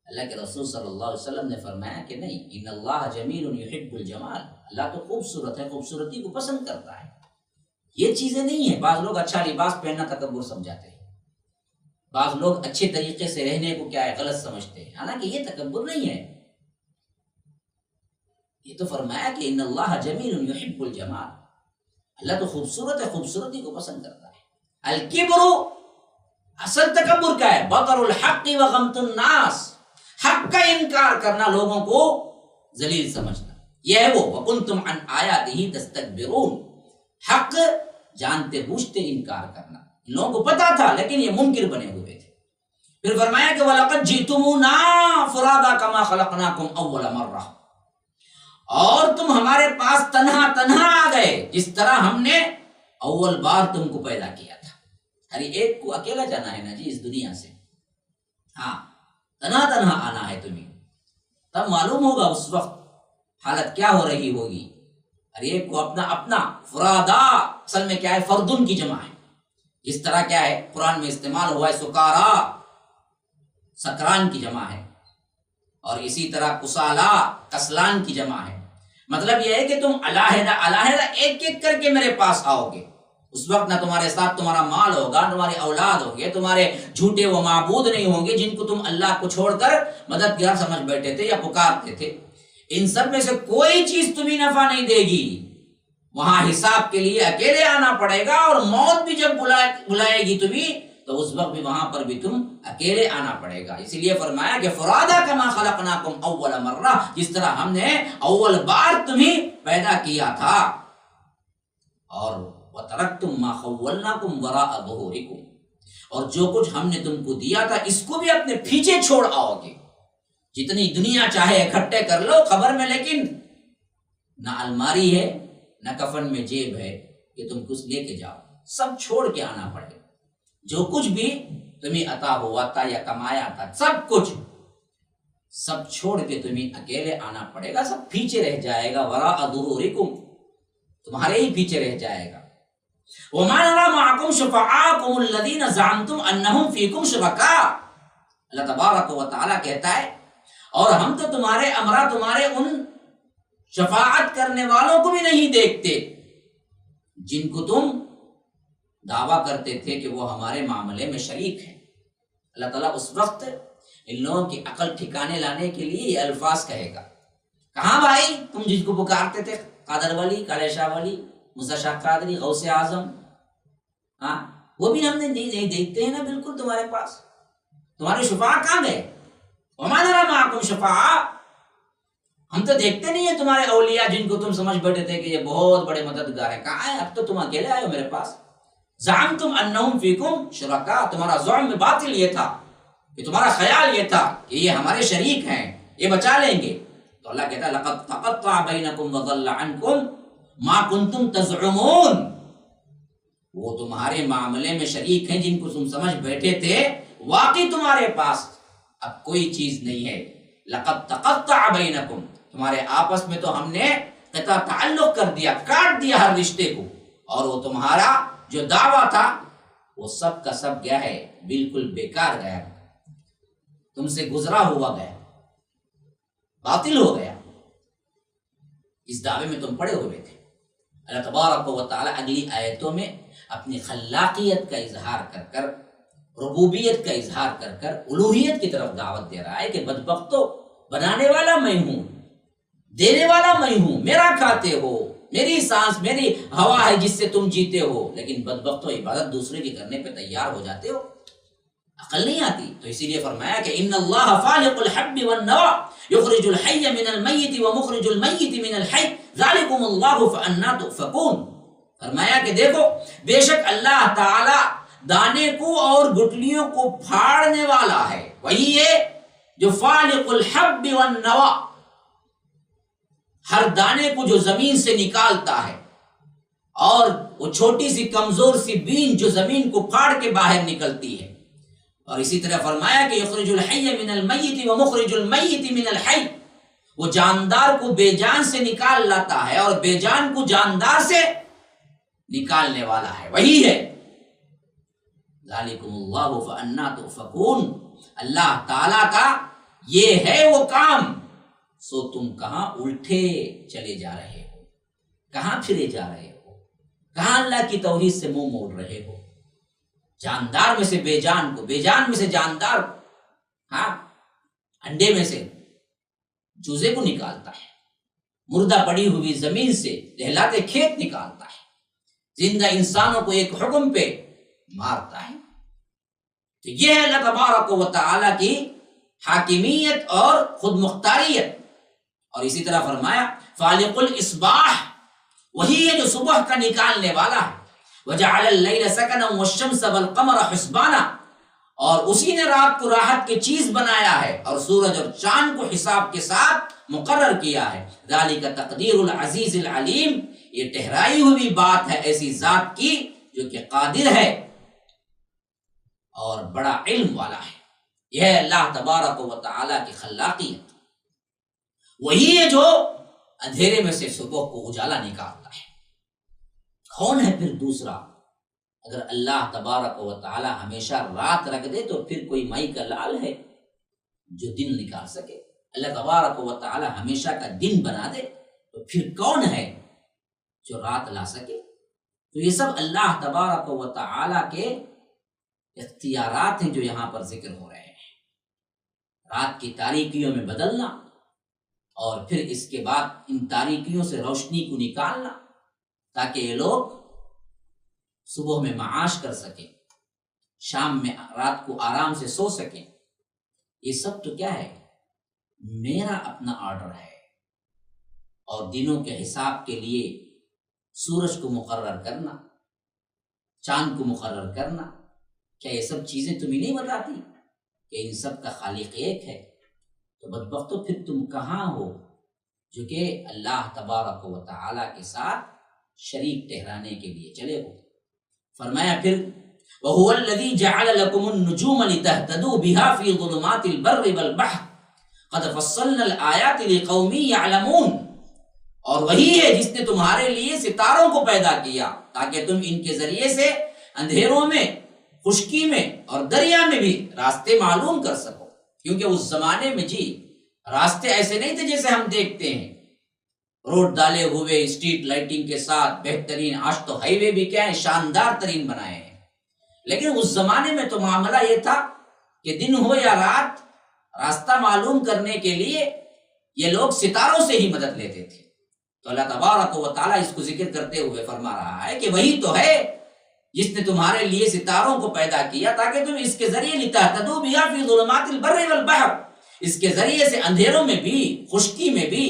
اللہ کے رسول صلی اللہ علیہ وسلم نے فرمایا کہ نہیں، ان اللہ جمیل یحب الجمال، اللہ تو خوبصورت ہے، خوبصورتی کو پسند کرتا ہے، یہ چیزیں نہیں ہیں۔ بعض لوگ اچھا لباس پہننا تکبر سمجھاتے ہیں، بعض لوگ اچھے طریقے سے رہنے کو کیا ہے غلط سمجھتے ہیں، حالانکہ یہ تکبر نہیں ہے۔ یہ تو فرمایا کہ ان اللہ جمیل یحب الجمال، اللہ تو خوبصورت ہے، خوبصورتی کو پسند کرتا ہے۔ الکبر، اصل تکبر کیا ہے؟ بطر الحق وغمط الناس، حق کا انکار کرنا، لوگوں کو ذلیل سمجھنا، یہ ہے وہ وکنتم عن آیاتہ تستکبرون، حق جانتے بوجھتے انکار کرنا۔ لوگوں کو پتا تھا لیکن یہ منکر بنے ہوئے تھے۔ پھر فرمایا کہ وَلَقَدْ جِئْتُمُونَا فُرَادَىٰ كَمَا خَلَقْنَاكُمْ أَوَّلَ مَرَّةٍ، اور تم ہمارے پاس تنہا تنہا آ گئے جس طرح ہم نے اول بار تم کو پیدا کیا تھا۔ ہر ایک کو اکیلا جانا ہے نا جی اس دنیا سے، ہاں تنہا تنہا آنا ہے تمہیں، تب معلوم ہوگا اس وقت حالت کیا ہو رہی ہوگی۔ ہر ایک کو اپنا اپنا، فرادا اصل میں کیا ہے؟ فردن کی جمع ہے، جس طرح کیا ہے قرآن میں استعمال ہوا ہے سکارا، سکران کی جمع ہے، اور اسی طرح کسالا، کسلان کی جمع ہے۔ مطلب یہ ہے کہ تم علیحدہ علیحدہ ایک ایک کر کے میرے پاس آؤ گے، اس وقت نہ تمہارے ساتھ تمہارا مال ہوگا، تمہارے اولاد ہوں گے، تمہارے جھوٹے و معبود نہیں ہوں گے جن کو تم اللہ کو چھوڑ کر مددگار سمجھ بیٹھے تھے یا پکارتے تھے۔ ان سب میں سے کوئی چیز تمہیں نفع نہیں دے گی، وہاں حساب کے لیے اکیلے آنا پڑے گا، اور موت بھی جب بلائے گی تمہیں تو اس وقت بھی وہاں پر بھی تم اکیلے آنا پڑے گا۔ اسی لیے فرمایا کہ فرادا کما خلقناکم اول مرہ، جس طرح ہم نے اول بار تمہیں پیدا کیا تھا۔ اور وَتَرَكْتُمْ مَا خَوَّلْنَاكُمْ وَرَاءَ ظُهُورِكُمْ، اور جو کچھ ہم نے تم کو دیا تھا اس کو بھی اپنے پیچھے چھوڑ آؤ گے۔ جتنی دنیا چاہے اکٹھے کر لو قبر میں، لیکن نہ الماری ہے نہ کفن میں جیب ہے کہ تم کچھ لے کے جاؤ، سب چھوڑ کے آنا پڑے گا۔ جو کچھ بھی تمہیں عطا ہوا تھا یا کمایا تھا، سب کچھ سب چھوڑ کے تمہیں اکیلے آنا پڑے گا، سب پیچھے رہ جائے گا۔ وراء ظہورکم، تمہارے ہی پیچھے رہ جائے گا۔ وما نرى معكم شفعاءكم الذين زعمتم انهم فيكم شركاء، اللہ تبارک و تعالی کہتا ہے اور ہم تو تمہارے امرا، تمہارے ان شفاعت کرنے والوں کو بھی نہیں دیکھتے جن کو تم دعویٰ کرتے تھے کہ وہ ہمارے معاملے میں شریک ہیں۔ اللہ تعالیٰ اس وقت ان لوگوں کی عقل ٹھکانے لانے کے لیے یہ الفاظ کہے گا، کہاں بھائی تم جن کو پکارتے تھے، قادر ولی، کالے شاہ ولی، موسیٰ شاہ قادری، غوث اعظم، ہاں وہ بھی ہم نے نہیں دیکھتے ہیں نا بالکل تمہارے پاس، تمہارے شفاعہ کہاں گئے؟ وما نرى معكم شفعاء، ہم تو دیکھتے نہیں ہیں تمہارے اولیاء جن کو تم سمجھ بیٹھے تھے کہ یہ بہت بڑے مددگار ہیں، کہاں ہیں؟ اب تو تم اکیلے آئے ہو میرے پاس۔ زعمتم انہم فیکم شرکاء، تمہارا زعم میں باطل یہ تھا کہ تمہارا خیال یہ تھا کہ یہ ہمارے شریک ہیں، یہ بچا لیں گے۔ تو اللہ کہتا ہے لقد تقطع بینکم وضل عنکم ما کنتم تزعمون، وہ تمہارے معاملے میں شریک ہیں جن کو تم سمجھ بیٹھے تھے، واقعی تمہارے پاس اب کوئی چیز نہیں ہے۔ لقد تقطع بینکم، تمہارے آپس میں تو ہم نے قطع تعلق کر دیا، کاٹ دیا ہر رشتے کو، اور وہ تمہارا جو دعویٰ تھا وہ سب کا سب گیا ہے، بالکل بیکار گیا، تم سے گزرا ہوا گیا، باطل ہو گیا۔ اس دعوے میں تم پڑے ہوئے تھے۔ اللہ تبارک و تعالی اگلی آیتوں میں اپنی خلاقیت کا اظہار کر کر، ربوبیت کا اظہار کر کر الوہیت کی طرف دعوت دے رہا ہے کہ بدبختو، بنانے والا میں ہوں، دینے والا میں ہوں، میرا کھاتے ہو، میری سانس میری ہوا ہے جس سے تم جیتے ہو، لیکن بدبختو عبادت دوسرے کی کرنے پہ تیار ہو جاتے ہو، عقل نہیں آتی۔ تو اسی لیے فرمایا کہ ان اللہ فالق الحب والنوى یخرج الحی من المیت ومخرج المیت من الحی ذالکم اللہ فانا تؤفکون۔ فرمایا کہ دیکھو، بے شک اللہ تعالی دانے کو اور گٹلیوں کو پھاڑنے والا ہے، وہی ہے جو فالق الحب والنوى، ہر دانے کو جو زمین سے نکالتا ہے، اور وہ چھوٹی سی کمزور سی بین جو زمین کو پھاڑ کے باہر نکلتی ہے۔ اور اسی طرح فرمایا کہ یخرج الحی من المیت ومخرج المیت من الحی، وہ جاندار کو بے جان سے نکال لاتا ہے اور بے جان کو جاندار سے نکالنے والا ہے، وہی ہے۔ ذالکم اللہ فانا تؤفکون، اللہ تعالیٰ کا یہ ہے وہ کام، سو تم کہاں الٹے چلے جا رہے ہو، کہاں پھرے جا رہے ہو، کہاں اللہ کی توحید سے منہ موڑ رہے ہو۔ جاندار میں سے بے جان کو، بے جان میں سے جاندار کو، ہاں، انڈے میں سے چوزے کو نکالتا ہے، مردہ پڑی ہوئی زمین سے لہلاتے کھیت نکالتا ہے، زندہ انسانوں کو ایک حکم پہ مارتا ہے۔ تو یہ ہے اللہ تبارک و تعالی کی حاکمیت اور خود مختاریت۔ اور اسی طرح فرمایا فالق الاصباح، وہی ہے جو صبح کا نکالنے والا ہے، وجعل اللیل سکنا والشمس والقمر حسبانا، اور اسی نے رات کو راحت کی چیز بنایا ہے اور سورج اور چاند کو حساب کے ساتھ مقرر کیا ہے۔ ذالک تقدیر العزیز العلیم، یہ ٹھہرائی ہوئی بات ہے ایسی ذات کی جو کہ قادر ہے اور بڑا علم والا ہے۔ یہ ہے اللہ تبارک و تعالی کی خلاقیت، وہی ہے جو اندھیرے میں سے صبح کو اجالا نکالتا ہے۔ کون ہے پھر دوسرا؟ اگر اللہ تبارک و تعالی ہمیشہ رات رکھ دے تو پھر کوئی مائی کا لال ہے جو دن نکال سکے؟ اللہ تبارک و تعالی ہمیشہ کا دن بنا دے تو پھر کون ہے جو رات لا سکے؟ تو یہ سب اللہ تبارک و تعالی کے اختیارات ہیں جو یہاں پر ذکر ہو رہے ہیں۔ رات کی تاریکیوں میں بدلنا اور پھر اس کے بعد ان تاریکیوں سے روشنی کو نکالنا تاکہ یہ لوگ صبح میں معاش کر سکیں، شام میں رات کو آرام سے سو سکیں۔ یہ سب تو کیا ہے؟ میرا اپنا آرڈر ہے۔ اور دنوں کے حساب کے لیے سورج کو مقرر کرنا، چاند کو مقرر کرنا، کیا یہ سب چیزیں تمہیں نہیں بتاتی کہ ان سب کا خالق ایک ہے؟ تو بدبختو پھر تم کہاں ہو جو کہ اللہ تبارک و تعالی کے ساتھ شریک ٹھہرانے کے لیے چلے ہو؟ فرمایا پھر وَهُوَ الَّذِي جَعَلَ لَكُمُ النُّجُومَ لِتَهْتَدُوا بِهَا فِي ظُلُمَاتِ الْبَرِّ وَالْبَحْرِ قَدْ فَصَّلْنَا الْآيَاتِ لِقَوْمٍ يَعْلَمُونَ، اور وہی ہے جس نے تمہارے لیے ستاروں کو پیدا کیا تاکہ تم ان کے ذریعے سے اندھیروں میں، خشکی میں اور دریا میں بھی راستے معلوم کر سکو۔ کیونکہ اس زمانے میں جی راستے ایسے نہیں تھے جیسے ہم دیکھتے ہیں، روڈ ڈالے ہوئے اسٹریٹ لائٹنگ کے ساتھ بہترین، آج تو ہائی وے بھی کیا ہے شاندار ترین بنائے ہیں، لیکن اس زمانے میں تو معاملہ یہ تھا کہ دن ہو یا رات راستہ معلوم کرنے کے لیے یہ لوگ ستاروں سے ہی مدد لیتے تھے۔ تو اللہ تبارک و تعالیٰ اس کو ذکر کرتے ہوئے فرما رہا ہے کہ وہی تو ہے جس نے تمہارے لیے ستاروں کو پیدا کیا تاکہ تم اس کے ذریعے لتہتدوا بہا فی ظلمات البر والبحر، اس کے ذریعے سے اندھیروں میں بھی، خشکی میں بھی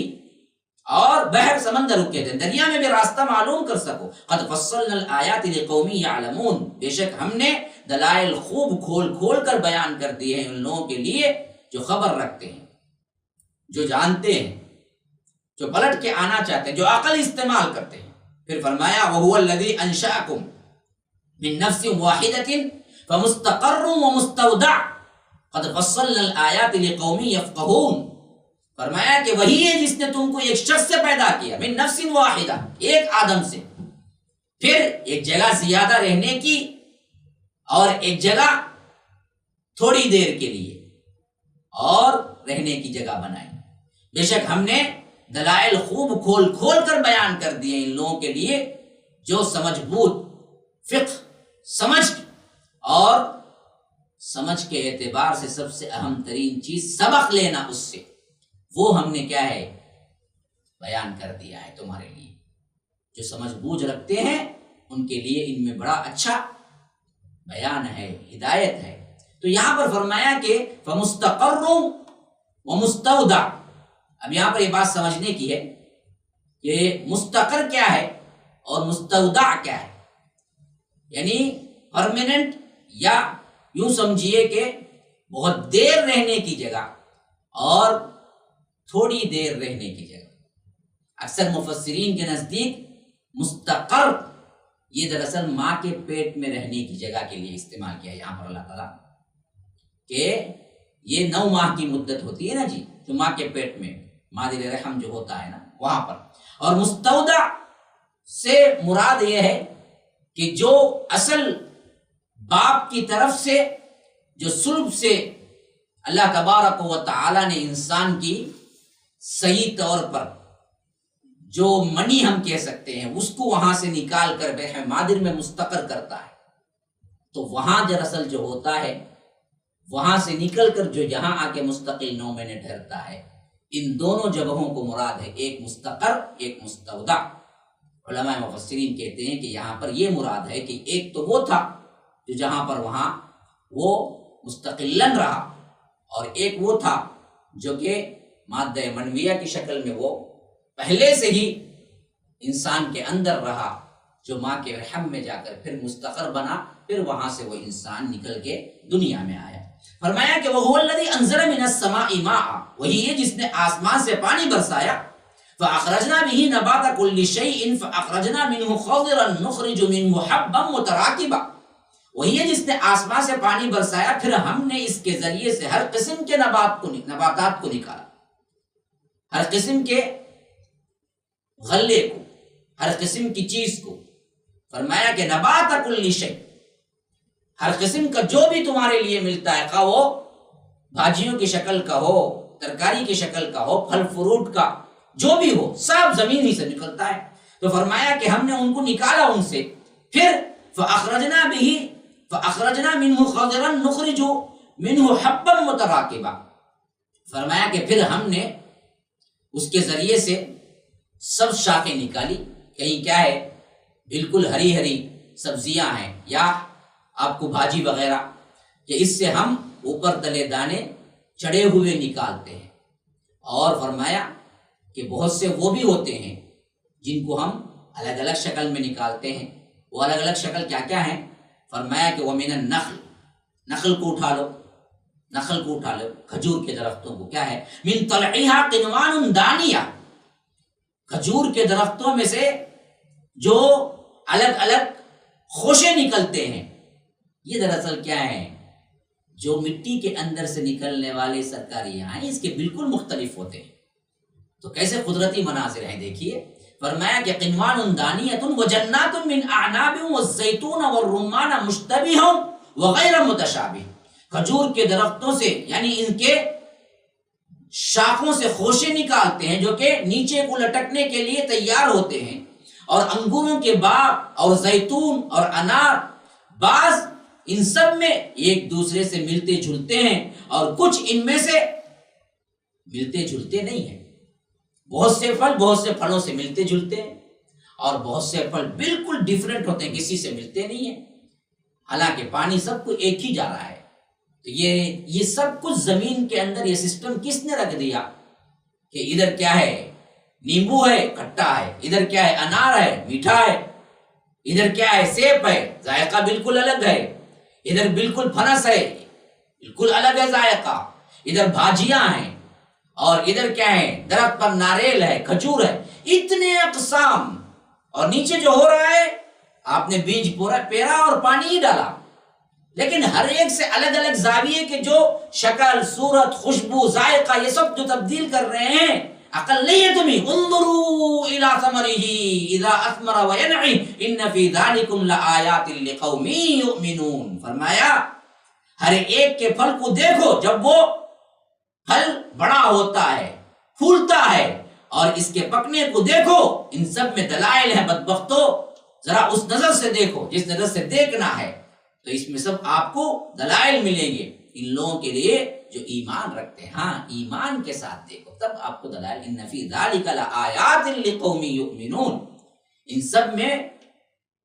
اور بحر سمندر کے دریا میں بھی راستہ معلوم کر سکو۔ قد فصلنا الآیات لقوم یعلمون، بے شک ہم نے دلائل خوب کھول کھول کر بیان کر دیے ہیں ان لوگوں کے لیے جو خبر رکھتے ہیں، جو جانتے ہیں، جو پلٹ کے آنا چاہتے ہیں، جو عقل استعمال کرتے ہیں۔ پھر فرمایا وَهُوَ الَّذِي أَنشَأَكُمْ، من نفس واحدۃ فمستقر ومستودع قد فصلنا الآیات لقوم یفقہون. فرمایا کہ وہی ہے جس نے تم کو ایک شخص سے پیدا کیا، من نفس واحدہ، ایک آدم سے، پھر ایک جگہ زیادہ رہنے کی اور ایک جگہ تھوڑی دیر کے لیے اور رہنے کی جگہ بنائی. بے شک ہم نے دلائل خوب کھول کھول کر بیان کر دیے ان لوگوں کے لیے جو سمجھ بوجھ، فقہ، سمجھ اور سمجھ کے اعتبار سے سب سے اہم ترین چیز سبق لینا اس سے، وہ ہم نے کیا ہے بیان کر دیا ہے تمہارے لیے. جو سمجھ بوجھ رکھتے ہیں ان کے لیے ان میں بڑا اچھا بیان ہے، ہدایت ہے. تو یہاں پر فرمایا کہ فمستقر ومستودع. اب یہاں پر یہ بات سمجھنے کی ہے کہ مستقر کیا ہے اور مستودع کیا ہے. یعنی پرماننٹ، یا یوں سمجھیے کہ بہت دیر رہنے کی جگہ اور تھوڑی دیر رہنے کی جگہ. اکثر مفسرین کے نزدیک مستقر یہ دراصل ماں کے پیٹ میں رہنے کی جگہ کے لیے استعمال کیا یہاں پر اللہ تعالیٰ، کہ یہ 9 ماہ کی مدت ہوتی ہے نا جی، جو ماں کے پیٹ میں مادر رحم جو ہوتا ہے نا وہاں پر. اور مستودع سے مراد یہ ہے کہ جو اصل باپ کی طرف سے جو صلب سے اللہ تبارک و تعالی نے انسان کی صحیح طور پر جو منی ہم کہہ سکتے ہیں اس کو وہاں سے نکال کر رحم مادر میں مستقر کرتا ہے. تو وہاں دراصل جو ہوتا ہے وہاں سے نکل کر جو یہاں آ کے مستقل 9 مہینے ٹھہرتا ہے، ان دونوں جگہوں کو مراد ہے، ایک مستقر ایک مستودع. علماء مفسرین کہتے ہیں کہ یہاں پر یہ مراد ہے کہ ایک تو وہ تھا جو جہاں پر وہاں وہ مستقلاً رہا، اور ایک وہ تھا جو کہ مادہ منویہ کی شکل میں وہ پہلے سے ہی انسان کے اندر رہا، جو ماں کے رحم میں جا کر پھر مستقر بنا، پھر وہاں سے وہ انسان نکل کے دنیا میں آیا. فرمایا کہ وَهُوَ الَّذِي أَنزَلَ مِنَ السَّمَاءِ مَاءً، وہی ہے جس نے آسمان سے پانی برسایا. فَأَخْرَجْنَا بِهِ نَبَاتَ كُلِّ شَيْءٍ فَأَخْرَجْنَا مِنْهُ خَضِرًا نُخْرِجُ مِنْهُ حَبًّا مُتَرَاكِبًا. وہی ہے جس نے آسمان سے پانی برسایا، پھر ہم نے اس کے ذریعے سے ہر قسم کے نباتات کو نکالا، ہر قسم کے غلے کو، ہر قسم کی چیز کو. فرمایا کہ نبات کل شیء، ہر قسم کا جو بھی تمہارے لیے ملتا ہے، خواہ وہ بھاجیوں کی شکل کا ہو، ترکاری کی شکل کا ہو، پھل فروٹ کا جو بھی ہو، سب زمین ہی سے نکلتا ہے. تو فرمایا کہ ہم نے ان کو نکالا ان سے، پھر فَأَخْرَجْنَا مِنْهُ خَضِرًا نُخْرِجُ مِنْهُ حَبًّا مُتَرَاكِبًا. فرمایا کہ پھر ہم نے اس کے ذریعے سے سب شاخیں نکالی. کہیں کیا ہے بالکل ہری ہری سبزیاں ہیں یا آپ کو بھاجی وغیرہ، کہ اس سے ہم اوپر تلے دانے چڑھے ہوئے نکالتے ہیں. اور فرمایا کہ بہت سے وہ بھی ہوتے ہیں جن کو ہم الگ الگ شکل میں نکالتے ہیں. وہ الگ الگ شکل کیا کیا ہیں؟ فرمایا کہ وَمِنَ النَّخْلِ، نخل کو اٹھا لو، نخل کو اٹھا لو، کھجور کے درختوں کو، کیا ہے؟ مِن طَلْعِهَا قِنْوَانٌ دَانِيَةٌ، کھجور کے درختوں میں سے جو الگ الگ خوشے نکلتے ہیں. یہ دراصل کیا ہے؟ جو مٹی کے اندر سے نکلنے والے سرکاریاں ہیں، اس کے بالکل مختلف ہوتے ہیں. تو کیسے قدرتی مناظر ہیں دیکھیے. فرمایا کہ قنوان دانیۃ وجنات من اعناب والزیتون والرمان مشتبہ وغیر متشابہ. کھجور کے درختوں سے یعنی ان کے شاخوں سے خوشے نکالتے ہیں جو کہ نیچے کو لٹکنے کے لیے تیار ہوتے ہیں، اور انگوروں کے باغ اور زیتون اور انار، بعض ان سب میں ایک دوسرے سے ملتے جلتے ہیں اور کچھ ان میں سے ملتے جلتے نہیں ہیں. بہت سے پھل بہت سے پھلوں سے ملتے جلتے ہیں اور بہت سے پھل بالکل ڈیفرنٹ ہوتے ہیں، کسی سے ملتے نہیں ہیں، حالانکہ پانی سب کو ایک ہی جا رہا ہے. تو یہ سب کچھ زمین کے اندر یہ سسٹم کس نے رکھ دیا کہ ادھر کیا ہے نیمبو ہے کھٹا ہے، ادھر کیا ہے انار ہے میٹھا ہے، ادھر کیا ہے سیب ہے ذائقہ بالکل الگ ہے، ادھر بالکل پھنس ہے بالکل الگ ہے ذائقہ، ادھر بھاجیاں ہیں اور ادھر کیا ہے درخت پر ناریل ہے کھجور ہے، اتنے اقسام. اور نیچے جو ہو رہا ہے آپ نے بیج پیرا اور پانی ہی ڈالا، لیکن ہر ایک سے الگ الگ زاویے کے جو شکل، صورت، خوشبو، ذائقہ، یہ سب جو تبدیل کر رہے ہیں، عقل نہیں ہے تمہیں؟ انظروا الی ثمرہ اذا اثمر وینعی ان فی ذلکم لآیات لقوم یؤمنون۔ فرمایا ہر ایک کے پھل کو دیکھو، جب وہ پھل بڑا ہوتا ہے، پھولتا ہے، اور اس کے پکنے کو دیکھو، ان سب میں دلائل ہے۔ بدبختو ذرا اس نظر سے دیکھو جس نظر سے دیکھنا ہے، تو اس میں سب آپ کو دلائل ملیں گے ان لوگوں کے لیے جو ایمان رکھتے ہیں۔ ہاں، ایمان کے ساتھ دیکھو تب آپ کو دلائل، ان فی ذلک لآیات لقوم یؤمنون، ان سب میں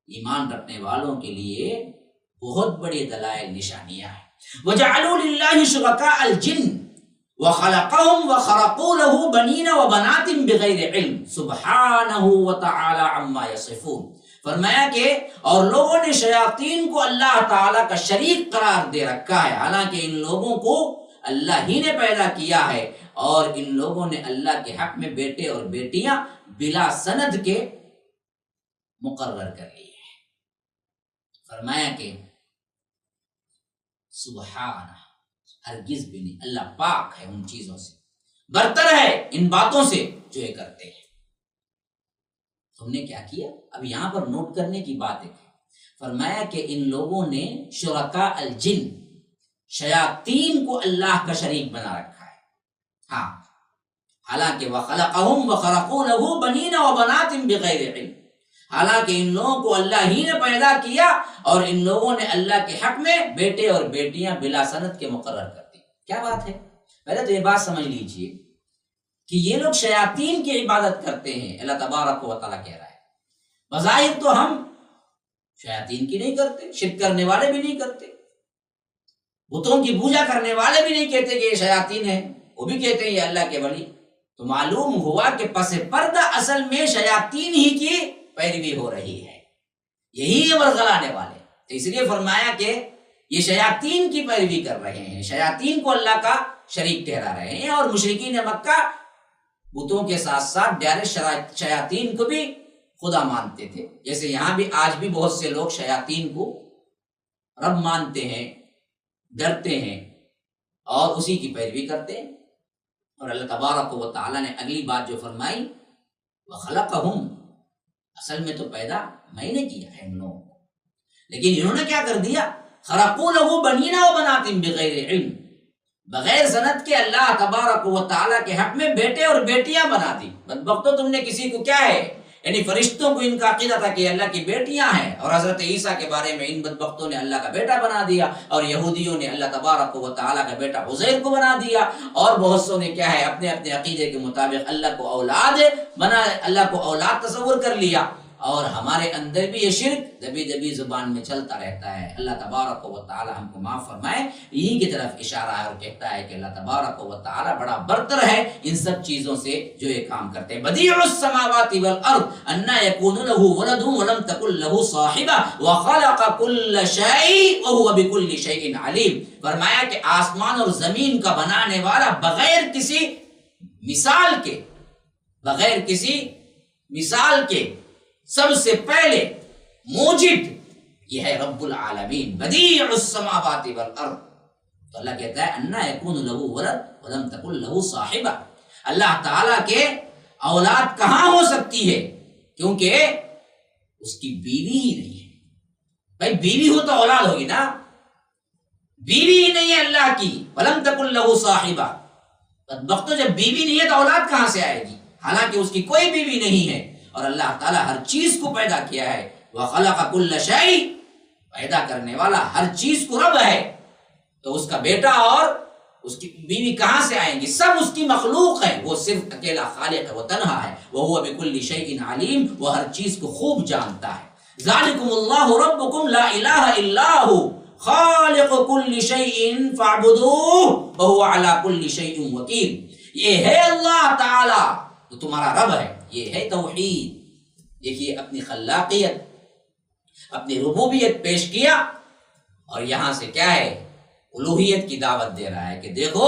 ایمان رکھنے والوں کے لیے بہت بڑی دلائل، نشانیاں ہیں۔ وجعلوا للہ شرکاء الجن وخلقهم وخرقوا له بنین وبنات بغیر علم سبحانہ وتعالی عما یصفون۔ فرمایا کہ اور لوگوں نے شیاطین کو اللہ تعالیٰ کا شریک قرار دے رکھا ہے، حالانکہ ان لوگوں کو اللہ ہی نے پیدا کیا ہے، اور ان لوگوں نے اللہ کے حق میں بیٹے اور بیٹیاں بلا سند کے مقرر کر لیے ہیں۔ فرمایا کہ سبحانہ، ہرگز بھی نہیں، اللہ پاک ہے ان چیزوں سے، برتر ہے ان باتوں سے جو یہ کرتے ہیں۔ تم نے کیا کیا؟ اب یہاں پر نوٹ کرنے کی بات ہے، فرمایا کہ ان لوگوں نے شرکاء الجن، شیاطین کو اللہ کا شریک بنا رکھا ہے۔ ہاں، حالانکہ وَخَلَقَهُمْ وَخَرَقُوا لَهُ بَنِينَ وَبَنَاتٍ بِغَيْرِ علم، حالانکہ ان لوگوں کو اللہ ہی نے پیدا کیا، اور ان لوگوں نے اللہ کے حق میں بیٹے اور بیٹیاں بلا سند کے مقرر کر دی۔ کیا بات ہے؟ پہلے تو یہ بات سمجھ لیجئے کہ یہ لوگ شیاطین کی عبادت کرتے ہیں، اللہ تبارک و تعالیٰ کہہ رہا ہے۔ بظاہر تو ہم شیاطین کی نہیں کرتے، شرک کرنے والے بھی نہیں کرتے، بتوں کی پوجا کرنے والے بھی نہیں کہتے کہ یہ شیاطین ہیں، وہ بھی کہتے ہیں یہ اللہ کے ولی۔ تو معلوم ہوا کہ پس پردہ اصل میں شیاطین ہی کی پیروی ہو رہی ہے، یہی ورغلانے والے۔ تو اس لیے فرمایا کہ یہ شیاطین کی پیروی کر رہے ہیں، شیاطین کو اللہ کا شریک ٹھہرا رہے ہیں، اور مشرکین مکہ بتوں کے ساتھ ساتھ ڈائریکٹ شیاطین کو بھی خدا مانتے تھے، جیسے یہاں بھی آج بھی بہت سے لوگ شیاطین کو رب مانتے ہیں، ڈرتے ہیں، اور اسی کی پیروی کرتے ہیں۔ اور اللہ تبارک و تعالیٰ نے اگلی بات جو فرمائی، وَخَلَقَهُمْ، اصل میں تو پیدا میں نے کیا ہے ان لوگوں کو، لیکن انہوں نے کیا کر دیا؟ خَرَقُوا لَهُ بَنِينَ وَبَنَاتٍ بِغَيْرِ علم، بغیر سند کے اللہ تبارک و تعالیٰ کے حق میں بیٹے اور بیٹیاں بنا دی۔ بدبختو تم نے کسی کو کیا ہے، یعنی فرشتوں کو ان کا عقیدہ تھا کہ اللہ کی بیٹیاں ہیں، اور حضرت عیسیٰ کے بارے میں ان بدبختوں نے اللہ کا بیٹا بنا دیا، اور یہودیوں نے اللہ تبارک و تعالیٰ کا بیٹا عزیر کو بنا دیا، اور بہت سو نے کیا ہے اپنے اپنے عقیدے کے مطابق اللہ کو اولاد بنا، اللہ کو اولاد تصور کر لیا۔ اور ہمارے اندر بھی یہ شرک دبی دبی زبان میں چلتا رہتا ہے۔ اللہ تبارک و تعالی ہم کو معاف فرمائے۔ یہی کی طرف اشارہ ہے اور کہتا ہے کہ اللہ تبارک و تعالی بڑا برتر ہے ان سب چیزوں سے جو یہ کام کرتے ہیں۔ بدیع السماوات والارض انا یکون له ولد ولم تکن له صاحبہ وخلق كل شیء وهو بكل شیء علیم۔ فرمایا کہ آسمان اور زمین کا بنانے والا بغیر کسی مثال کے، بغیر کسی مثال کے سب سے پہلے موجد یہ ہے رب العالمین، بدیع السماوات والارض۔ تو اللہ کہتا ہے انا یکون له ولد ولم تکن له صاحبہ، اللہ تعالیٰ کے اولاد کہاں ہو سکتی ہے، کیونکہ اس کی بیوی ہی نہیں ہے۔ بھائی بیوی ہو تو اولاد ہوگی نا، بیوی ہی نہیں ہے اللہ کی، ولم تکن له صاحبہ۔ بدبختو جب بیوی نہیں ہے تو اولاد کہاں سے آئے گی، حالانکہ اس کی کوئی بیوی نہیں ہے، اور اللہ تعالیٰ ہر چیز کو پیدا کیا ہے۔ وَخَلَقَ كُلَّ شَيْءٍ، پیدا کرنے والا ہر چیز کو رب ہے، تو اس کا بیٹا اور اس کی بیوی کہاں سے آئیں گی، سب اس کی مخلوق ہے، وہ صرف اکیلا خالق ہے، وہ تنہا ہے۔ وَهُوَ بِكُلِّ شَيْءٍ عَلِيمٌ، وہ ہر چیز کو خوب جانتا ہے۔ ذَلِكُمُ اللَّهُ رَبُّكُمْ لَا إِلَٰهَ إِلَّا هُوَ خَالِقُ كُلِّ شَيْءٍ فَاعْبُدُوهُ وَهُوَ عَلَىٰ كُلِّ شَيْءٍ وَكِيلٌ، یہ ہے اللہ تعالیٰ تو تمہارا رب ہے، یہ ہے توحید۔ دیکھیے اپنی خلاقیت، اپنی ربوبیت پیش کیا، اور یہاں سے کیا ہے الوہیت کی دعوت دے رہا ہے کہ دیکھو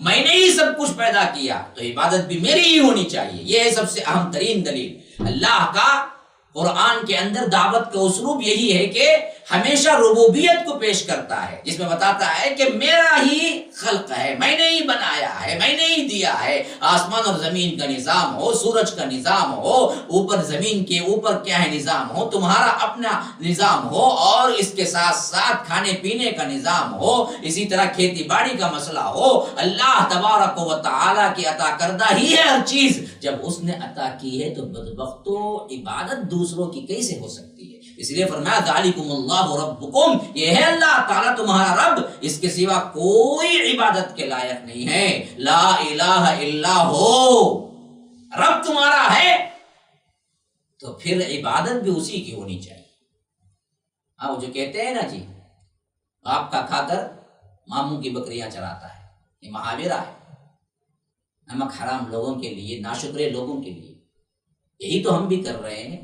میں نے ہی سب کچھ پیدا کیا، تو عبادت بھی میری ہی ہونی چاہیے۔ یہ ہے سب سے اہم ترین دلیل، اللہ کا قرآن کے اندر دعوت کا اسلوب یہی ہے کہ ہمیشہ ربوبیت کو پیش کرتا ہے، جس میں بتاتا ہے کہ میرا ہی خلق ہے، میں نے ہی بنایا ہے، میں نے ہی دیا ہے۔ آسمان اور زمین کا نظام ہو، سورج کا نظام ہو، اوپر زمین کے اوپر کیا ہے نظام ہو، تمہارا اپنا نظام ہو، اور اس کے ساتھ ساتھ کھانے پینے کا نظام ہو، اسی طرح کھیتی باڑی کا مسئلہ ہو، اللہ تبارک و تعالی کی عطا کردہ ہی ہے ہر چیز۔ جب اس نے عطا کی ہے تو بدبختو عبادت دوسروں کی کیسے ہو سکتی ہے؟ اس لیے فرمایا ذالکم اللہ ربکم، یہ ہے اللہ تعالیٰ تمہارا رب، اس کے سوا کوئی عبادت کے لائق نہیں ہے۔ لا الہ الا ہو، رب تمہارا ہے تو پھر عبادت بھی اسی کی ہونی چاہیے۔ ہاں، وہ جو کہتے ہیں نا جی باپ کا کھا کر ماموں کی بکریاں چراتا ہے، یہ محاورہ ہے۔ نمک حرام لوگوں کے لیے، ناشکرے لوگوں کے لیے، یہی تو ہم بھی کر رہے ہیں۔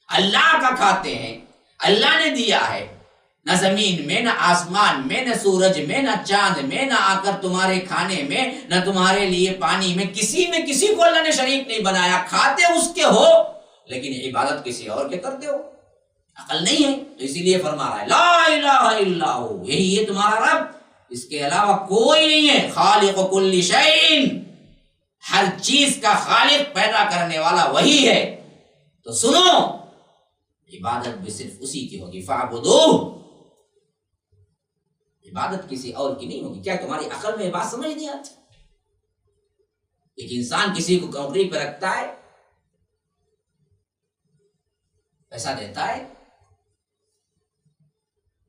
اللہ کا کھاتے ہیں، اللہ نے دیا ہے، نہ زمین میں، نہ آسمان میں، نہ سورج میں، نہ چاند میں، نہ آ کر تمہارے کھانے میں، نہ تمہارے لیے پانی میں کسی کو اللہ نے شریک نہیں بنایا۔ کھاتے اس کے ہو لیکن عبادت کسی اور کے کرتے ہو، عقل نہیں ہے۔ تو اسی لیے فرما رہا ہے لا الہ الا ہو، یہی ہے تمہارا رب، اس کے علاوہ کوئی نہیں ہے۔ خالق کل شیء، ہر چیز کا خالق، پیدا کرنے والا وہی ہے۔ تو سنو، عبادت بھی صرف اسی کی ہوگی، فاعبدوہ، عبادت کسی اور کی نہیں ہوگی۔ کیا تمہاری عقل میں یہ بات سمجھ نہیں آتی؟ ایک انسان کسی کو نوکری پہ رکھتا ہے، پیسہ دیتا ہے،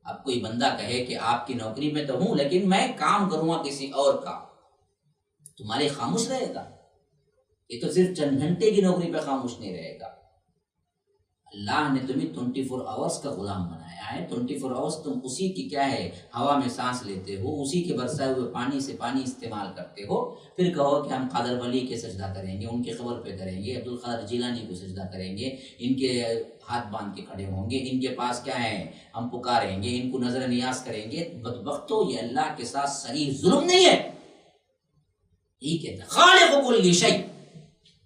اب کوئی بندہ کہے کہ آپ کی نوکری میں تو ہوں لیکن میں کام کروں گا کسی اور کا، تمہارے خاموش رہے گا؟ یہ تو صرف چند گھنٹے کی نوکری پہ خاموش نہیں رہے گا۔ اللہ نے تمہیں 24 آورز کا غلام بنایا ہے۔ 24 آورز تم اسی کی کیا ہے، ہوا میں سانس لیتے ہو، اسی کے برسائے ہوئے پانی سے پانی استعمال کرتے ہو۔ پھر کہو کہ ہم قادر ولی کے سجدہ کریں گے، ان کے قبر پہ کریں گے، عبدالقادر جیلانی کو سجدہ کریں گے، ان کے ہاتھ باندھ کے کھڑے ہوں گے، ان کے پاس کیا ہے ہم پکاریں گے، ان کو نظر نیاز کریں گے۔ بدبختو، یہ اللہ کے ساتھ صریح ظلم نہیں ہے؟ یہ کہتا ہے خالق کل شیء،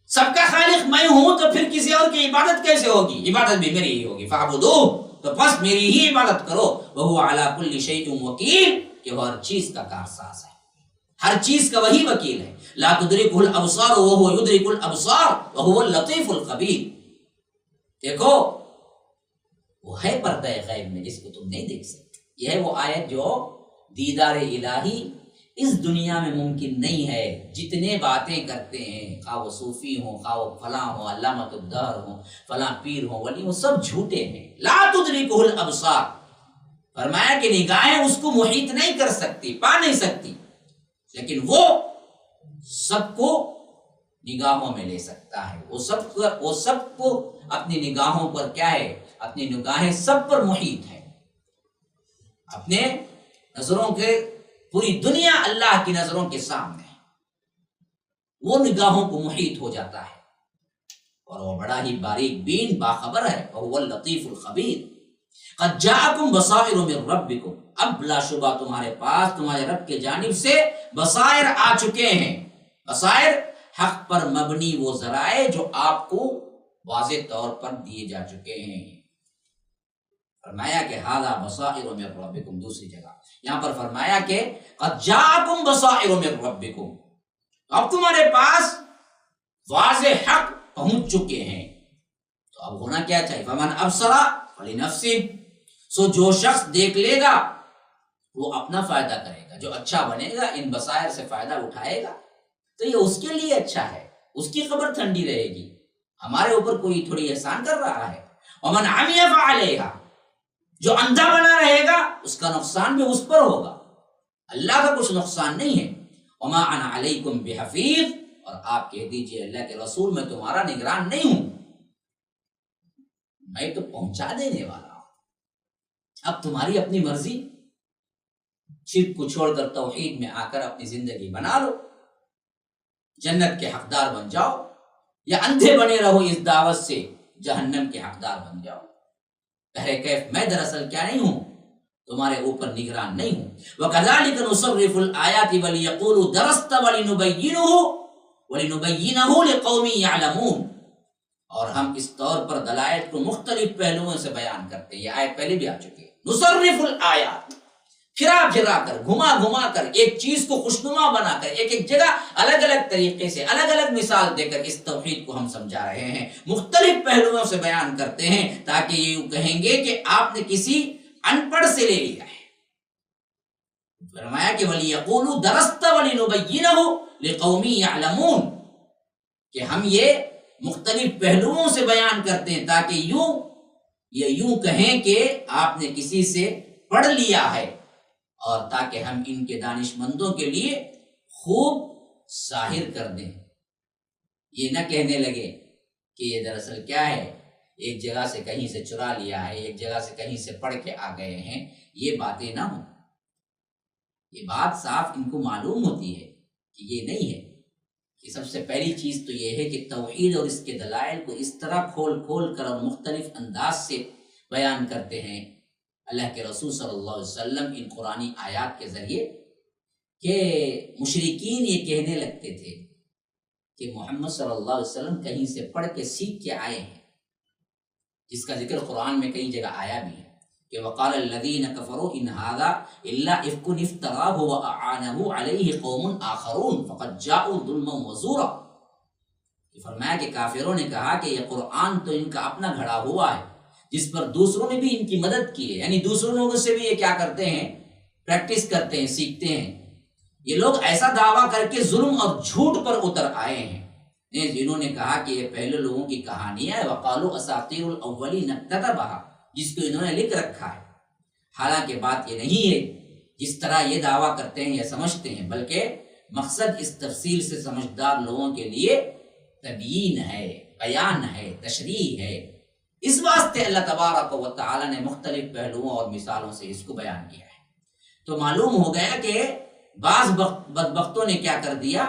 سب کا خالق میں ہوں، تو پھر کسی اور کی عبادت کیسے ہوگی؟ عبادت بھی میری ہی ہوگی۔ فاعبدوہ، تو بس میری ہی عبادت کرو۔ وہو علی کل شیء وکیل، کہ وہ ہر چیز کا کارساز ہے، ہر چیز کا وہی وکیل ہے۔ لا تدرکہ الابصار وہو یدرک الابصار وہو اللطیف الخبیر۔ دیکھو، وہ ہے پردہ غیب میں جس کو تم نہیں دیکھ سکتے۔ یہ ہے وہ آیت جو دیدار الہی اس دنیا میں ممکن نہیں ہے۔ جتنے باتیں کرتے ہیں، خواہ وہ صوفی ہوں، خواہ وہ فلاں ہوں، علامۃ الدہر ہوں، فلاں پیر ہوں، ولی، وہ سب جھوٹے ہیں۔ لا تدرکہ الابصار، فرمایا کہ نگاہیں اس کو محیط نہیں کر سکتی، پا نہیں سکتی، لیکن وہ سب کو نگاہوں میں لے سکتا ہے۔ وہ سب کو اپنی نگاہوں پر کیا ہے، اپنی نگاہیں سب پر محیط ہے۔ اپنے نظروں کے پوری دنیا اللہ کی نظروں کے سامنے ہے، وہ نگاہوں کو محیط ہو جاتا ہے، اور وہ بڑا ہی باریک بین باخبر ہے۔ وہو اللطیف الخبیر۔ قد جاءکم بصائر من ربکم، اب بلا شبہ تمہارے پاس تمہارے رب کے جانب سے بصائر آ چکے ہیں۔ بصائر حق پر مبنی وہ ذرائع جو آپ کو واضح طور پر دیے جا چکے ہیں۔ فرمایا کہ ھذا بصائر من ربکم، دوسری جگہ یہاں پر فرمایا کہ قد جاءکم بصائر من ربکم، اب تمہارے پاس واضح حق پہنچ چکے ہیں۔ تو اب ہونا کیا چاہیے؟ فمن ابصر فلنفسہ، سو جو شخص دیکھ لے گا وہ اپنا فائدہ کرے گا، جو اچھا بنے گا، ان بصائر سے فائدہ اٹھائے گا، تو یہ اس کے لیے اچھا ہے، اس کی قبر ٹھنڈی رہے گی۔ ہمارے اوپر کوئی تھوڑی احسان کر رہا ہے۔ ومن عمی فعلیہا، جو اندھا بنا رہے گا اس کا نقصان بھی اس پر ہوگا، اللہ کا کچھ نقصان نہیں ہے۔ وما انا علیکم بحفیظ، اور آپ کہہ دیجئے اللہ کے رسول میں تمہارا نگران نہیں ہوں، میں تو پہنچا دینے والا ہوں۔ اب تمہاری اپنی مرضی، شرک کو چھوڑ کر توحید میں آ کر اپنی زندگی بنا لو، جنت کے حقدار بن جاؤ، یا اندھے بنے رہو اس دعوت سے جہنم کے حقدار بن جاؤ۔ کہے کیف، میں دراصل کیا نہیں ہوں، تمہارے اوپر نگران نہیں ہوں۔ وَكَذَلِكَ نُصَرِّفُ الْآيَاتِ وَلِيَقُولُوا دَرَسْتَ وَلِنُبَيِّنَهُ لِقَوْمٍ يَعْلَمُونَ، اور ہم اس طور پر دلائل کو مختلف پہلوؤں سے بیان کرتے ہیں. یہ آیت پہلے بھی آ چکی ہے. نصرف الآیات، پھرا کر، گھما کر، ایک چیز کو خوشنما بنا کر، ایک جگہ الگ الگ طریقے سے، الگ الگ مثال دے کر اس توحید کو ہم سمجھا رہے ہیں، مختلف پہلوؤں سے بیان کرتے ہیں تاکہ یہ یوں کہیں گے کہ آپ نے کسی ان پڑھ سے لے لیا ہے. فرمایا کہ وَلِيَقُولُوا دَرَسْتَ وَلِنُبَيِّنَهُ لِقَوْمٍ يَعْلَمُونَ، کہ ہم یہ مختلف پہلوؤں سے بیان کرتے ہیں تاکہ یوں کہیں کہ آپ نے کسی سے پڑھ لیا ہے، اور تاکہ ہم ان کے دانش مندوں کے لیے خوب ظاہر کر دیں. یہ نہ کہنے لگے کہ یہ دراصل کیا ہے، ایک جگہ سے کہیں سے چرا لیا ہے، ایک جگہ سے کہیں سے پڑھ کے آ گئے ہیں. یہ باتیں نہ ہوں. یہ بات صاف ان کو معلوم ہوتی ہے کہ یہ نہیں ہے. کہ سب سے پہلی چیز تو یہ ہے کہ توحید اور اس کے دلائل کو اس طرح کھول کر اور مختلف انداز سے بیان کرتے ہیں اللہ کے رسول صلی اللہ علیہ وسلم ان قرآنی آیات کے ذریعے، کہ مشرکین یہ کہنے لگتے تھے کہ محمد صلی اللہ علیہ وسلم کہیں سے پڑھ کے سیکھ کے آئے ہیں، جس کا ذکر قرآن میں کئی جگہ آیا بھی ہے کہ وقال الذین کفروا ان ھذا الا افک افتراہ واعانہ علیہ قوم آخرون فقد جاءوا ظلما وزورا. فرمایا کہ کافروں نے کہا کہ یہ قرآن تو ان کا اپنا گھڑا ہوا ہے جس پر دوسروں نے بھی ان کی مدد کی ہے، یعنی دوسروں لوگوں سے بھی یہ کیا کرتے ہیں، پریکٹس کرتے ہیں، سیکھتے ہیں. یہ لوگ ایسا دعویٰ کر کے ظلم اور جھوٹ پر اتر آئے ہیں جنہوں نے کہا کہ یہ پہلے لوگوں کی کہانی ہے. وقالوا اساطیر الاولین اکتتبھا، جس کو انہوں نے لکھ رکھا ہے. حالانکہ بات یہ نہیں ہے جس طرح یہ دعویٰ کرتے ہیں یا سمجھتے ہیں، بلکہ مقصد اس تفصیل سے سمجھدار لوگوں کے لیے تبیین ہے، بیان ہے، تشریح ہے. اس واسطے اللہ تبارک و تعالی نے مختلف پہلوؤں اور مثالوں سے اس کو بیان کیا ہے. تو معلوم ہو گیا کہ بعض بدبختوں نے کیا کر دیا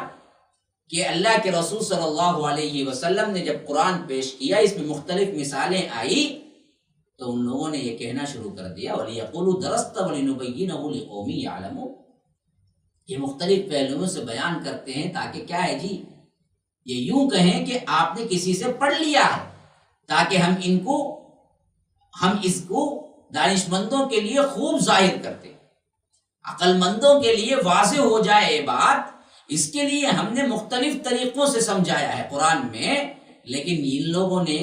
کہ اللہ کے رسول صلی اللہ علیہ وسلم نے جب قرآن پیش کیا، اس میں مختلف مثالیں آئی، تو ان لوگوں نے یہ کہنا شروع کر دیا وَلِيَقُولُوا دَرَسْتَ وَلِنُبَيِّنَهُ لِقَوْمٍ يَعْلَمُونَ. یہ مختلف پہلوؤں سے بیان کرتے ہیں تاکہ کیا ہے جی، یہ یوں کہیں کہ آپ نے کسی سے پڑھ لیا ہے، تاکہ ہم اس کو دانش مندوں کے لیے خوب ظاہر کرتے، عقل مندوں کے لیے واضح ہو جائے یہ بات. اس کے لیے ہم نے مختلف طریقوں سے سمجھایا ہے قرآن میں، لیکن ان لوگوں نے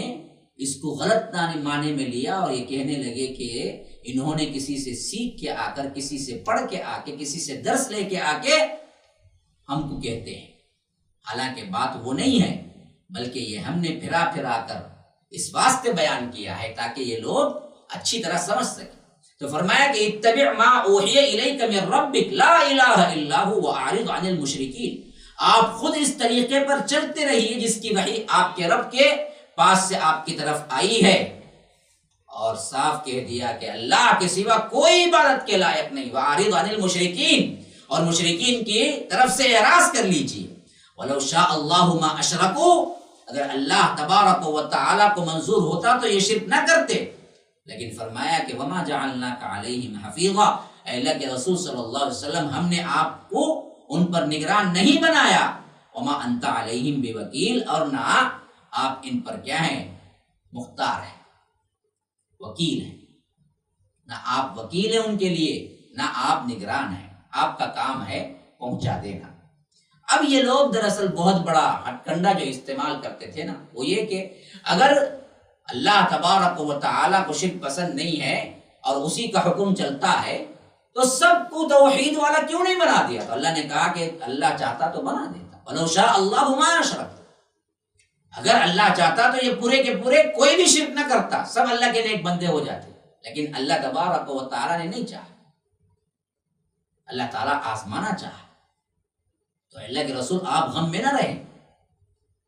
اس کو غلط معنی میں لیا اور یہ کہنے لگے کہ انہوں نے کسی سے سیکھ کے آ کر، کسی سے پڑھ کے آ کے، کسی سے درس لے کے آ کے ہم کو کہتے ہیں. حالانکہ بات وہ نہیں ہے، بلکہ یہ ہم نے پھرا کر اس واسطے بیان کیا ہے تاکہ یہ لوگ اچھی طرح سمجھ سکیں. تو فرمایا کہ اتبع ما اوحی الیک من ربک لا الہ الا هو واعرض عن المشرکین. آپ خود اس طریقے پر چلتے رہیے جس کی وحی آپ کے رب کے پاس سے آپ کی طرف آئی ہے، اور صاف کہہ دیا کہ اللہ کے سوا کوئی عبادت کے لائق نہیں. واعرض عن المشرکین، اور مشرکین کی طرف سے اعراض کر لیجیے. ولو شاء اللہ ما اشرکوا، اگر اللہ تبارک و تعالی کو منظور ہوتا تو یہ شرک نہ کرتے. لیکن فرمایا کہ وما جعلناک علیہم حفیظا، اے اللہ کے رسول صلی اللہ علیہ وسلم ہم نے آپ کو ان پر نگران نہیں بنایا. وما انت علیہم بوکیل، اور نہ آپ ان پر کیا ہیں، مختار ہیں، وکیل ہیں. نہ آپ وکیل ہیں ان کے لیے، نہ آپ نگران ہیں. آپ کا کام ہے پہنچا دینا. اب یہ لوگ دراصل بہت بڑا ہتھ کنڈا جو استعمال کرتے تھے نا، وہ یہ کہ اگر اللہ تبارک و تعالیٰ کو شرک پسند نہیں ہے اور اسی کا حکم چلتا ہے تو سب کو توحید والا کیوں نہیں بنا دیا؟ تو اللہ نے کہا کہ اللہ چاہتا تو بنا دیتا. وَلَوْ شَاءَ اللَّهُ مَا أَشْرَكُوا، اگر اللہ چاہتا تو یہ پورے کے پورے کوئی بھی شرک نہ کرتا، سب اللہ کے نیک بندے ہو جاتے. لیکن اللہ تبارک و تعالیٰ نے نہیں چاہا، اللہ تعالیٰ آزمانا چاہا. تو اللہ کے رسول آپ غم میں نہ رہیں،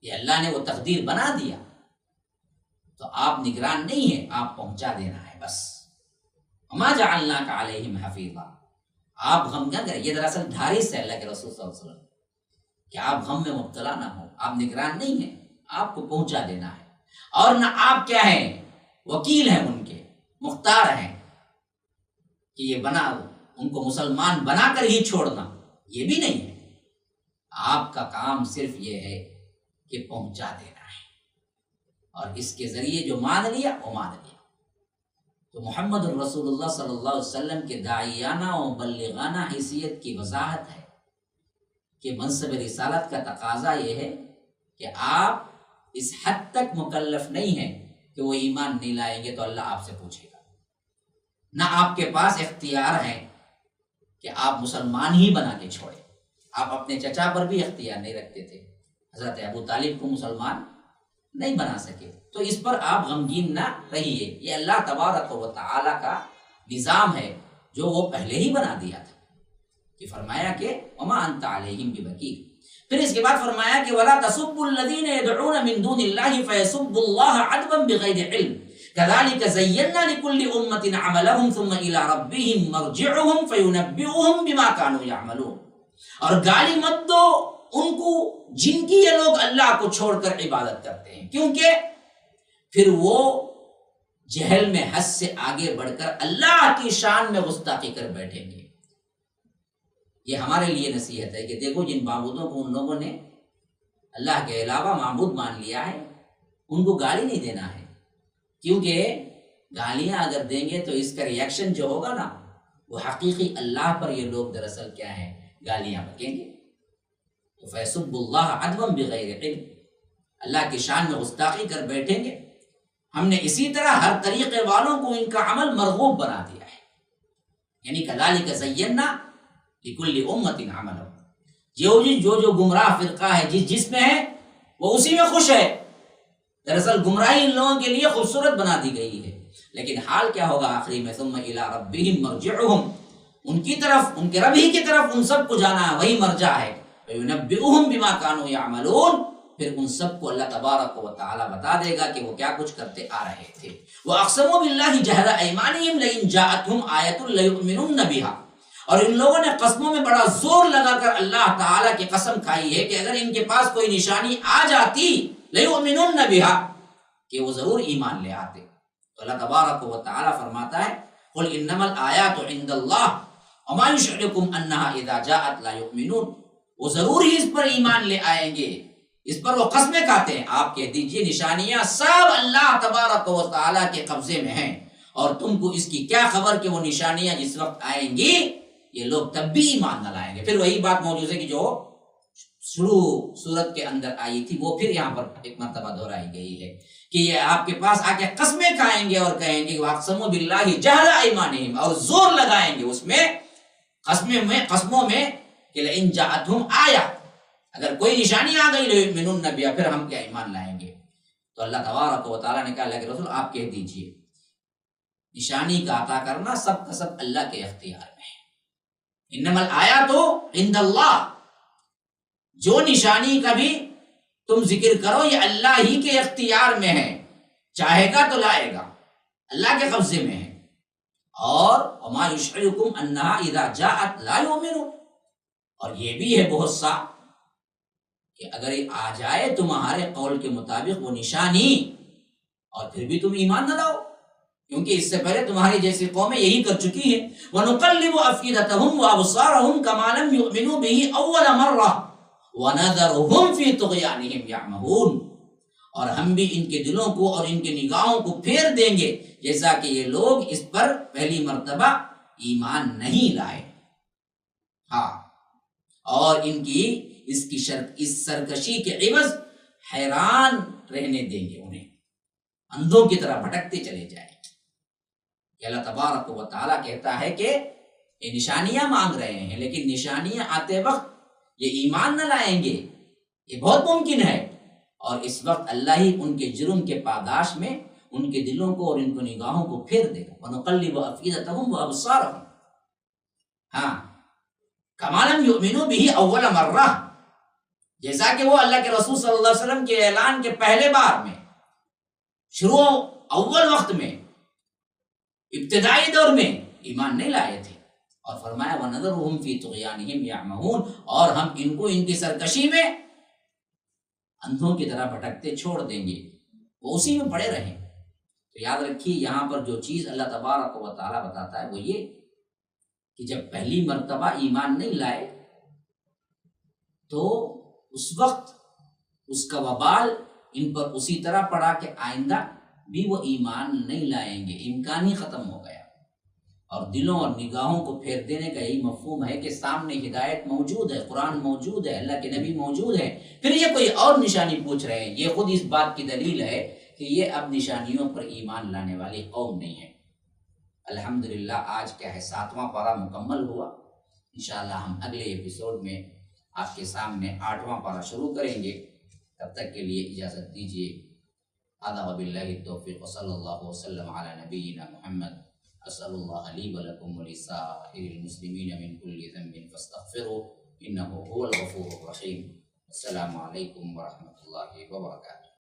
یہ اللہ نے وہ تقدیر بنا دیا. تو آپ نگران نہیں ہیں، آپ پہنچا دینا ہے بس. وما جعلناک علیہم حفیظا، آپ غم نہ کریں. یہ دراصل دھارس ہے اللہ کے رسول صلی اللہ علیہ وسلم کہ آپ غم میں مبتلا نہ ہو. آپ نگران نہیں ہیں، آپ کو پہنچا دینا ہے. اور نہ آپ کیا ہیں، وکیل ہیں ان کے، مختار ہیں کہ یہ ان کو مسلمان بنا کر ہی چھوڑنا، یہ بھی نہیں ہے. آپ کا کام صرف یہ ہے کہ پہنچا دینا ہے. اور اس کے ذریعے جو مان لیا وہ مان لیا۔ تو محمد الرسول اللہ صلی اللہ علیہ وسلم کے داعیانہ و مبلغانہ حیثیت کی وضاحت ہے کہ منصب رسالت کا تقاضا یہ ہے کہ آپ اس حد تک مکلف نہیں ہیں کہ وہ ایمان نہیں لائیں گے تو اللہ آپ سے پوچھے گا، نہ آپ کے پاس اختیار ہے کہ آپ مسلمان ہی بنا کے چھوڑیں۔ آپ اپنے چچا پر بھی اختیار نہیں رکھتے تھے، حضرت ابو طالب کو مسلمان نہیں بنا سکے، تو اس پر آپ غمگین نہ رہیے، یہ اللہ تبارک و تعالی کا نظام ہے جو وہ پہلے ہی بنا دیا تھا، کہ فرمایا کہ وما انت علیہم بوکیل۔ پھر اس کے بعد فرمایا کہ ولا تسبوا الذین يدعون من دون اللہ فیسبوا اللہ عدوا بغیر علم كذلك زينا لكل أمة عملهم ثم إلى ربهم مرجعهم فينبئهم بما كانوا يعملون۔ اور گالی مت دو ان کو جن کی یہ لوگ اللہ کو چھوڑ کر عبادت کرتے ہیں، کیونکہ پھر وہ جہل میں حد سے آگے بڑھ کر اللہ کی شان میں گستاخی کر بیٹھیں گے۔ یہ ہمارے لیے نصیحت ہے کہ دیکھو جن معبودوں کو ان لوگوں نے اللہ کے علاوہ معبود مان لیا ہے، ان کو گالی نہیں دینا ہے، کیونکہ گالیاں اگر دیں گے تو اس کا ریاکشن جو ہوگا نا وہ حقیقی اللہ پر یہ لوگ دراصل کیا ہیں، گالیاں بکیں گے۔ تو فیسب اللہ عدوا بغیر علم، اللہ کی شان میں گستاخی کر بیٹھیں گے۔ ہم نے اسی طرح ہر طریقے والوں کو ان کا عمل مرغوب بنا دیا ہے، یعنی کذالک زینا لکل امۃ عملہم، جو گمراہ فرقہ ہے جس میں ہے وہ اسی میں خوش ہے۔ دراصل گمراہی ان لوگوں کے لیے خوبصورت بنا دی گئی ہے، لیکن حال کیا ہوگا آخری میں، ثم الی ربہم مرجعہم، ان کی طرف، ان کے رب ہی کی طرف ان سب کو جانا ہے، وہی مرجع ہے، فینبئہم بما کانوا یعملون، پھر ان سب کو اللہ تبارک و تعالی بتا دے گا کہ وہ کیا کچھ کرتے آ رہے تھے۔ وَأَقْسَمُوا بِاللَّهِ جَهْدَ أَيْمَانِهِمْ لَئِن جَاءَتْهُمْ آیَةٌ لَيُؤْمِنُنَّ بِهَا، اور ان لوگوں نے قسموں میں بڑا زور لگا کر اللہ تعالیٰ کی قسم کھائی ہے کہ اگر ان کے پاس کوئی نشانی آ جاتی لَيُؤْمِنُنَّ بِهَا، کہ وہ ضرور ایمان لے آتے۔ تو اللہ تبارک و تعالیٰ فرماتا ہے قُلْ إِنَّمَا الْآيَاتُ عِندَ اللَّهِ وَمَا يُشْعِرُكُمْ أَنَّهَا إِذَا جَاءَتْ لَا يُؤْمِنُونَ، وہ ضرور ہی اس پر ایمان لے آئیں گے، اس پر وہ قسمیں کھاتے ہیں۔ آپ کہہ دیجئے نشانیاں سب اللہ تبارک و تعالیٰ کے قبضے میں ہیں، اور تم کو اس کی کیا خبر کہ وہ نشانیاں جس وقت آئیں گی یہ لوگ تب بھی ایمان نہ لائیں گے۔ پھر وہی بات موجود ہے کہ جو شروع صورت کے اندر آئی تھی وہ پھر یہاں پر ایک مرتبہ دہرائی گئی ہے کہ یہ آپ کے پاس آ کے قسمیں کھائیں گے اور کہیں گے وَأَقْسَمُوا بِاللَّهِ جَهْدَ أَيْمَانِهِمْ، اور زور لگائیں گے اس میں قسموں میں کہ لئن جاءتہم آیہ، اگر کوئی نشانی آ گئی لِيُؤْمِنُنَّ بِهَا، پھر ہم کیا ایمان لائیں گے۔ تو اللہ تبارک و تعالیٰ نے کہا اللہ کے رسول آپ کہہ دیجئے نشانی کا عطا کرنا سب کا سب اللہ کے اختیار میں ہے۔ انما الآیات عند اللہ، جو نشانی کا بھی تم ذکر کرو یہ اللہ ہی کے اختیار میں ہے، چاہے گا تو لائے گا، اللہ کے قبضے میں ہے۔ اور وما یشعرکم انہا اذا جاءت لا یؤمنون، اور یہ بھی ہے بہت سا کہ اگر آ جائے تمہارے قول کے مطابق وہ نشانی اور پھر بھی تم ایمان نہ لاؤ، کیونکہ اس سے پہلے تمہاری جیسی قومیں یہی کر چکی ہیں۔ وَنُقَلِّبُ أَفْئِدَتَهُمْ وَأَبْصَارَهُمْ كَمَا لَمْ يُؤْمِنُوا بِهِ أَوَّلَ مَرَّةٍ وَنَذَرُهُمْ فِي طُغْيَانِهِمْ يَعْمَهُونَ، اور ہم بھی ان کے دلوں کو اور ان کے نگاہوں کو پھیر دیں گے جیسا کہ یہ لوگ اس پر پہلی مرتبہ ایمان نہیں لائے، ہاں، اور ان کی اس سرکشی کے عوض حیران رہنے دیں گے، انہیں اندھوں کی طرح بھٹکتے چلے جائیں۔ کہ اللہ تبارک و تعالیٰ کہتا ہے کہ یہ نشانیاں مانگ رہے ہیں، لیکن نشانیاں آتے وقت یہ ایمان نہ لائیں گے، یہ بہت ممکن ہے، اور اس وقت اللہ ہی ان کے جرم کے پاداش میں ان کے دلوں کو اور ان کو نگاہوں کو پھیر دے گا۔ وَنُقَلِّبُ أَفْئِدَتَهُمْ وَأَبْصَارَهُمْ، ہاں، كَمَا لَمْ يُؤْمِنُوا بِهِ أَوَّلَ مَرَّةٍ، جیسا کہ وہ اللہ کے رسول صلی اللہ علیہ وسلم کے اعلان کے پہلے بار میں، شروع اول وقت میں، ابتدائی دور میں ایمان نہیں لائے تھے، اور فرمایا وَنَذَرُهُمْ فِي طُغْيَانِهِمْ يَعْمَهُونَ، اور ہم ان کو ان کی سرکشی میں اندھوں کی طرح بھٹکتے چھوڑ دیں گے، وہ اسی میں پڑے رہیں۔ تو یاد رکھیے یہاں پر جو چیز اللہ تبارک و تعالیٰ بتاتا ہے وہ یہ کہ جب پہلی مرتبہ ایمان نہیں لائے تو اس وقت اس کا وبال ان پر اسی طرح پڑا کہ آئندہ بھی وہ ایمان نہیں لائیں گے، امکان ہی ختم ہو گیا۔ اور دلوں اور نگاہوں کو پھیر دینے کا یہی مفہوم ہے کہ سامنے ہدایت موجود ہے، قرآن موجود ہے، اللہ کے نبی موجود ہے، پھر یہ کوئی اور نشانی پوچھ رہے ہیں۔ یہ خود اس بات کی دلیل ہے کہ یہ اب نشانیوں پر ایمان لانے والی قوم نہیں ہے۔ الحمدللہ آج کیا ہے 7واں پارہ مکمل ہوا۔ انشاءاللہ ہم اگلے ایپیسوڈ میں آپ کے سامنے 8واں پارہ شروع کریں گے۔ تب تک کے لیے اجازت دیجیے۔ هذا وباللہ التوفیق وصلی اللہ وسلم علی نبینا محمد۔ اسأل اللہ لی ولکم ولسائر المسلمین من کل ذنب فاستغفروه انه هو الغفور الرحیم۔ السلام علیکم ورحمۃ اللہ وبرکاتہ۔